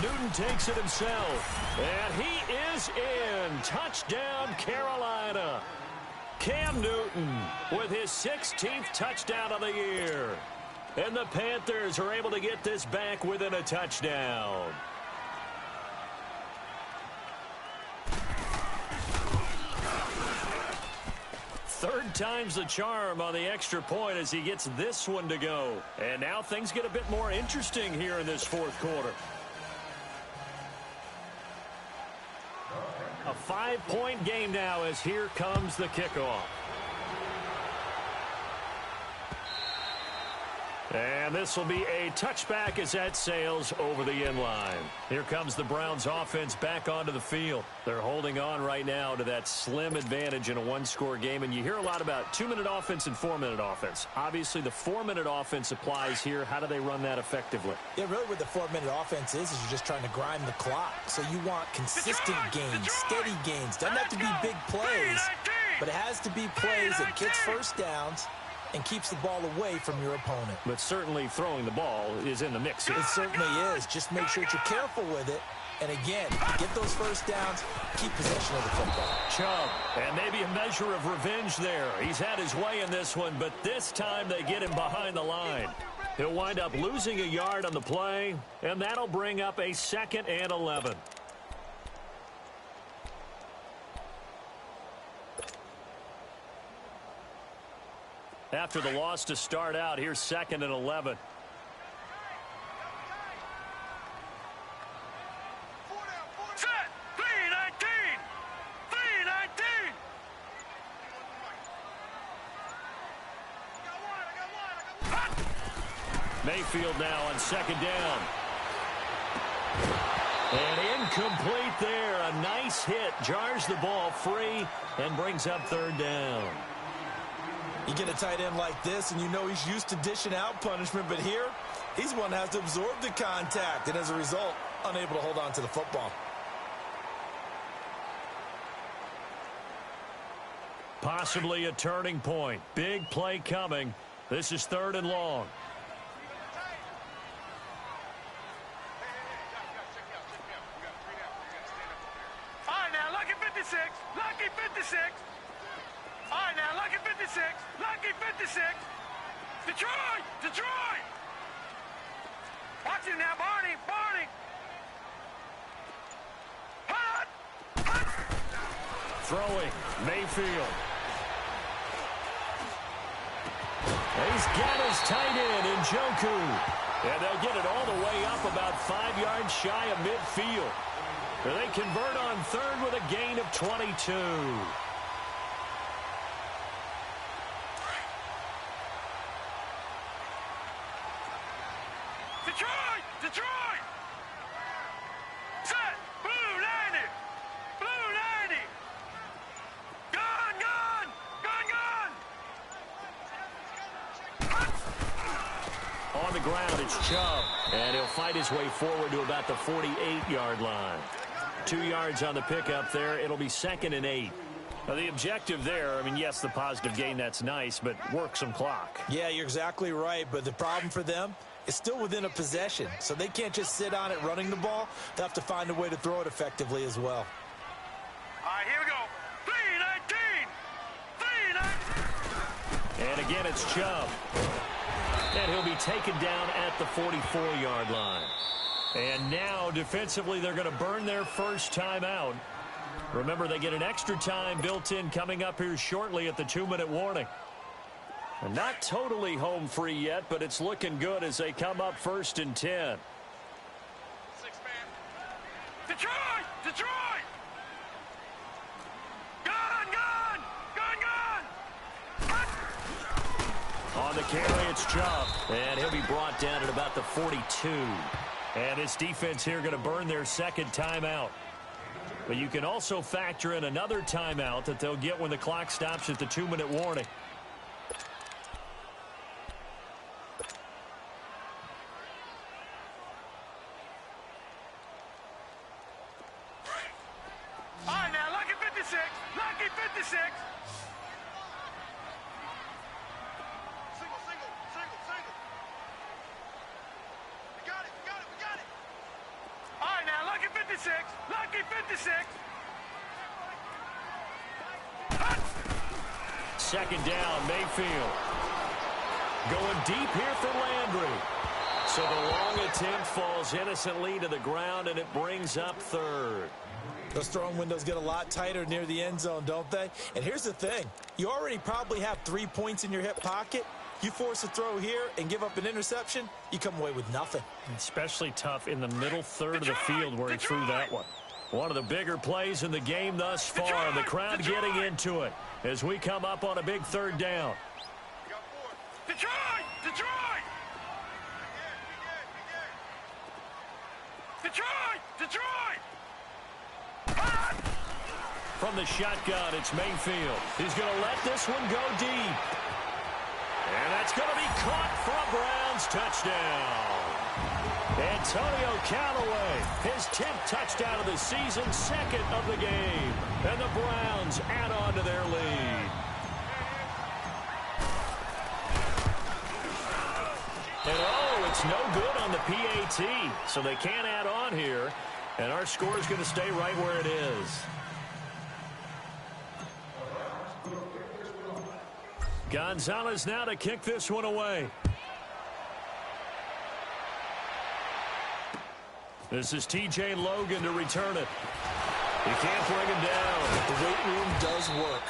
Newton takes it himself, and he is in. Touchdown, Carolina. Cam Newton with his 16th touchdown of the year. And the Panthers are able to get this back within a touchdown. Third time's the charm on the extra point as he gets this one to go. And now things get a bit more interesting here in this 4th quarter. A 5-point game now as here comes the kickoff. And this will be a touchback as that sails over the end line. Here comes the Browns offense back onto the field. They're holding on right now to that slim advantage in a 1-score game. And you hear a lot about 2-minute offense and 4-minute offense. Obviously, the 4-minute offense applies here. How do they run that effectively? Yeah, really what the 4-minute offense is you're just trying to grind the clock. So you want consistent gains, steady gains. Doesn't have to be big plays, but it has to be plays that gets 1st downs and keeps the ball away from your opponent. But certainly throwing the ball is in the mix here. It certainly is. Just make sure that you're careful with it. And again, get those 1st downs, keep possession of the football. Chubb, and maybe a measure of revenge there. He's had his way in this one, but this time they get him behind the line. He'll wind up losing a yard on the play, and that'll bring up a 2nd and 11. After the loss to start out, here's 2nd and 11. Set! 319! 319! Mayfield now on 2nd down. And incomplete there. A nice hit. Jars the ball free and brings up 3rd down. You get a tight end like this, and you know he's used to dishing out punishment, but here, he's one that has to absorb the contact, and as a result, unable to hold on to the football. Possibly a turning point. Big play coming. This is 3rd and long. All right, now, lucky 56. Lucky 56. All right, now, lucky 56. Lucky 56. Detroit! Detroit! Watch it now, Barney! Barney! Hot! Hot! Throwing, Mayfield. He's got his tight end in Gywu. And they'll get it all the way up about 5 yards shy of midfield. They convert on third with a gain of 22. Detroit! Detroit! Set! Blue 90! Blue 90! Gun! Gun! Gun! Gun! On the ground, it's Chubb. And he'll fight his way forward to about the 48-yard line. 2 yards on the pickup there. It'll be 2nd and 8. Now, the objective there, I mean, yes, the positive gain, that's nice, but work some clock. Yeah, you're exactly right, but the problem for them is still within a possession, so they can't just sit on it running the ball. They'll have to find a way to throw it effectively as well. All right, here we go. 319! 319! And again, it's Chubb. And he'll be taken down at the 44-yard line. And now, defensively, they're going to burn their first timeout. Remember, they get an extra time built in coming up here shortly at the 2-minute warning. And not totally home free yet, but it's looking good as they come up 1st and 10. Detroit! Detroit! Gun! Gun! Gun! Gun! On the carry, it's Chubb. And he'll be brought down at about the 42. And this defense here going to burn their second timeout. But you can also factor in another timeout that they'll get when the clock stops at the 2-minute warning. All right, now, lucky 56. Lucky 56. Single, single, single, single. We got it, we got it, we got it. All right, now, lucky 56. Lucky 56. Hut. 2nd down, Mayfield. Going deep here for Landry. So the long attempt falls innocently to the ground, and it brings up 3rd. Those throwing windows get a lot tighter near the end zone, don't they? And here's the thing. You already probably have 3 points in your hip pocket. You force a throw here and give up an interception, you come away with nothing. Especially tough in the middle third of the field where he threw that one. One of the bigger plays in the game thus far. The crowd getting into it as we come up on a big 3rd down. Detroit! Detroit! Detroit! Detroit! From the shotgun, it's Mayfield. He's going to let this one go deep. And that's going to be caught for a Browns touchdown. Antonio Callaway, his 10th touchdown of the season, 2nd of the game. And the Browns add on to their lead. And oh, it's no good on the PAT. So they can't add on here. And our score is going to stay right where it is. Gonzalez now to kick this one away. This is TJ Logan to return it. He can't bring him down. The weight room does work.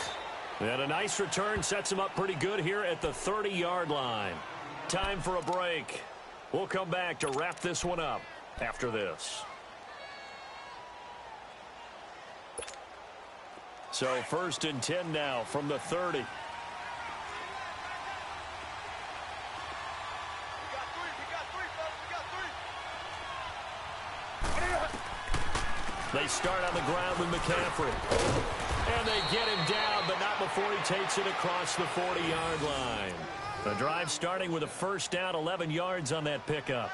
And a nice return sets him up pretty good here at the 30-yard line. Time for a break. We'll come back to wrap this one up after this. So 1st and 10 now from the 30. They start on the ground with McCaffrey. And they get him down, but not before he takes it across the 40-yard line. The drive starting with a 1st down, 11 yards on that pickup.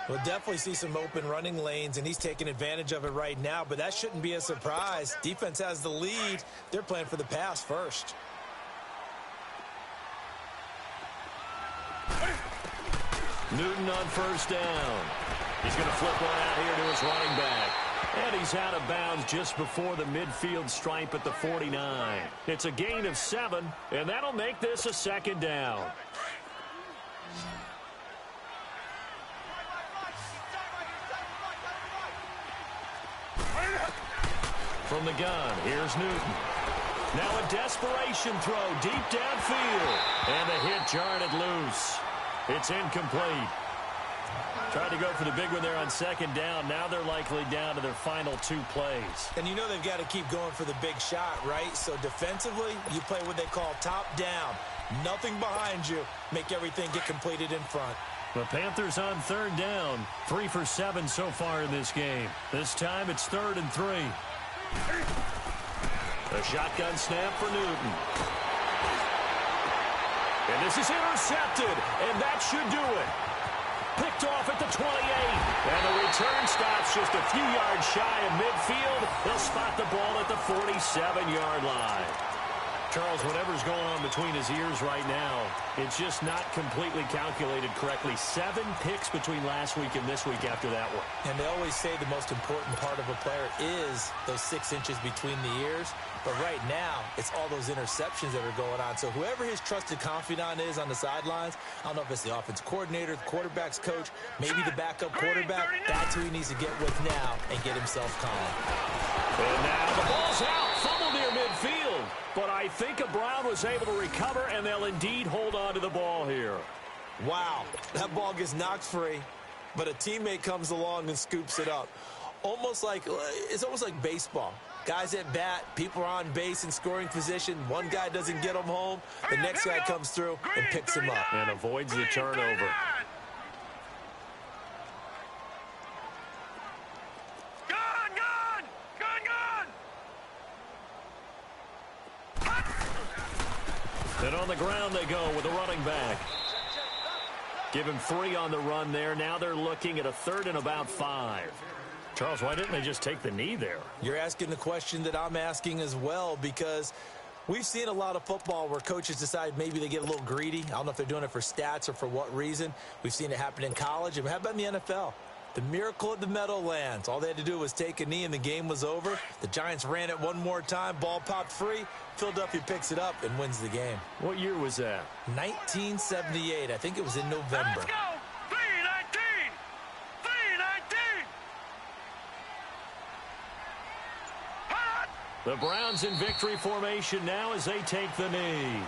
We'll definitely see some open running lanes, and he's taking advantage of it right now, but that shouldn't be a surprise. Defense has the lead. They're playing for the pass first. Newton on 1st down. He's going to flip one out here to his running back. And he's out of bounds just before the midfield stripe at the 49. It's a gain of 7, and that'll make this a 2nd down. From the gun, here's Newton. Now a desperation throw deep downfield. And the hit jarred it loose. It's incomplete. Tried to go for the big one there on second down. Now they're likely down to their final 2 plays. And you know they've got to keep going for the big shot, right? So defensively, you play what they call top down. Nothing behind you. Make everything get completed in front. The Panthers on third down. 3 for 7 so far in this game. This time it's 3rd and 3. A shotgun snap for Newton. And this is intercepted, and that should do it. Picked off at the 28, and the return stops just a few yards shy of midfield. They'll spot the ball at the 47-yard line. Charles, whatever's going on between his ears right now, it's just not completely calculated correctly. 7 picks between last week and this week after that one. And they always say the most important part of a player is those 6 inches between the ears. But right now, it's all those interceptions that are going on. So whoever his trusted confidant is on the sidelines, I don't know if it's the offense coordinator, the quarterback's coach, maybe the backup quarterback, that's who he needs to get with now and get himself calm. And now the ball's out, fumble near midfield. But I think Brown was able to recover, and they'll indeed hold on to the ball here. Wow, that ball gets knocked free, but a teammate comes along and scoops it up. It's almost like baseball. Guys at bat, people are on base in scoring position. One guy doesn't get him home. The next guy comes through and picks him up. And avoids the turnover. And on the ground they go with a running back. Give him 3 on the run there. Now they're looking at a 3rd and about 5. Charles, why didn't they just take the knee there? You're asking the question that I'm asking as well, because we've seen a lot of football where coaches decide maybe they get a little greedy. I don't know if they're doing it for stats or for what reason. We've seen it happen in college. And how about in the NFL? The miracle at the Meadowlands. All they had to do was take a knee and the game was over. The Giants ran it one more time. Ball popped free. Philadelphia picks it up and wins the game. What year was that? 1978. I think it was in November. Let's go! 319! 319! Hot! The Browns in victory formation now as they take the knee.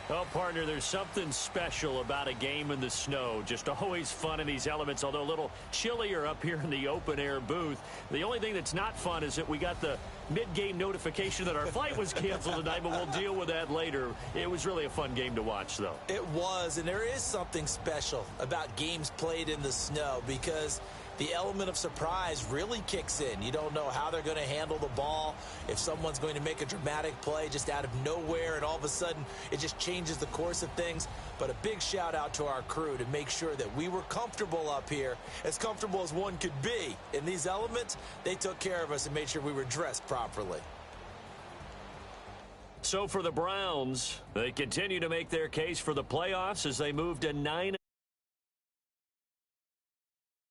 Well, partner, there's something special about a game in the snow. Just always fun in these elements, although a little chillier up here in the open-air booth. The only thing that's not fun is that we got the mid-game notification that our flight was canceled tonight, but we'll deal with that later. It was really a fun game to watch, though. It was, and there is something special about games played in the snow because the element of surprise really kicks in. You don't know how they're going to handle the ball, if someone's going to make a dramatic play just out of nowhere, and all of a sudden it just changes the course of things. But a big shout out to our crew to make sure that we were comfortable up here, as comfortable as one could be. In these elements, they took care of us and made sure we were dressed properly. So for the Browns, they continue to make their case for the playoffs as they move to 9-0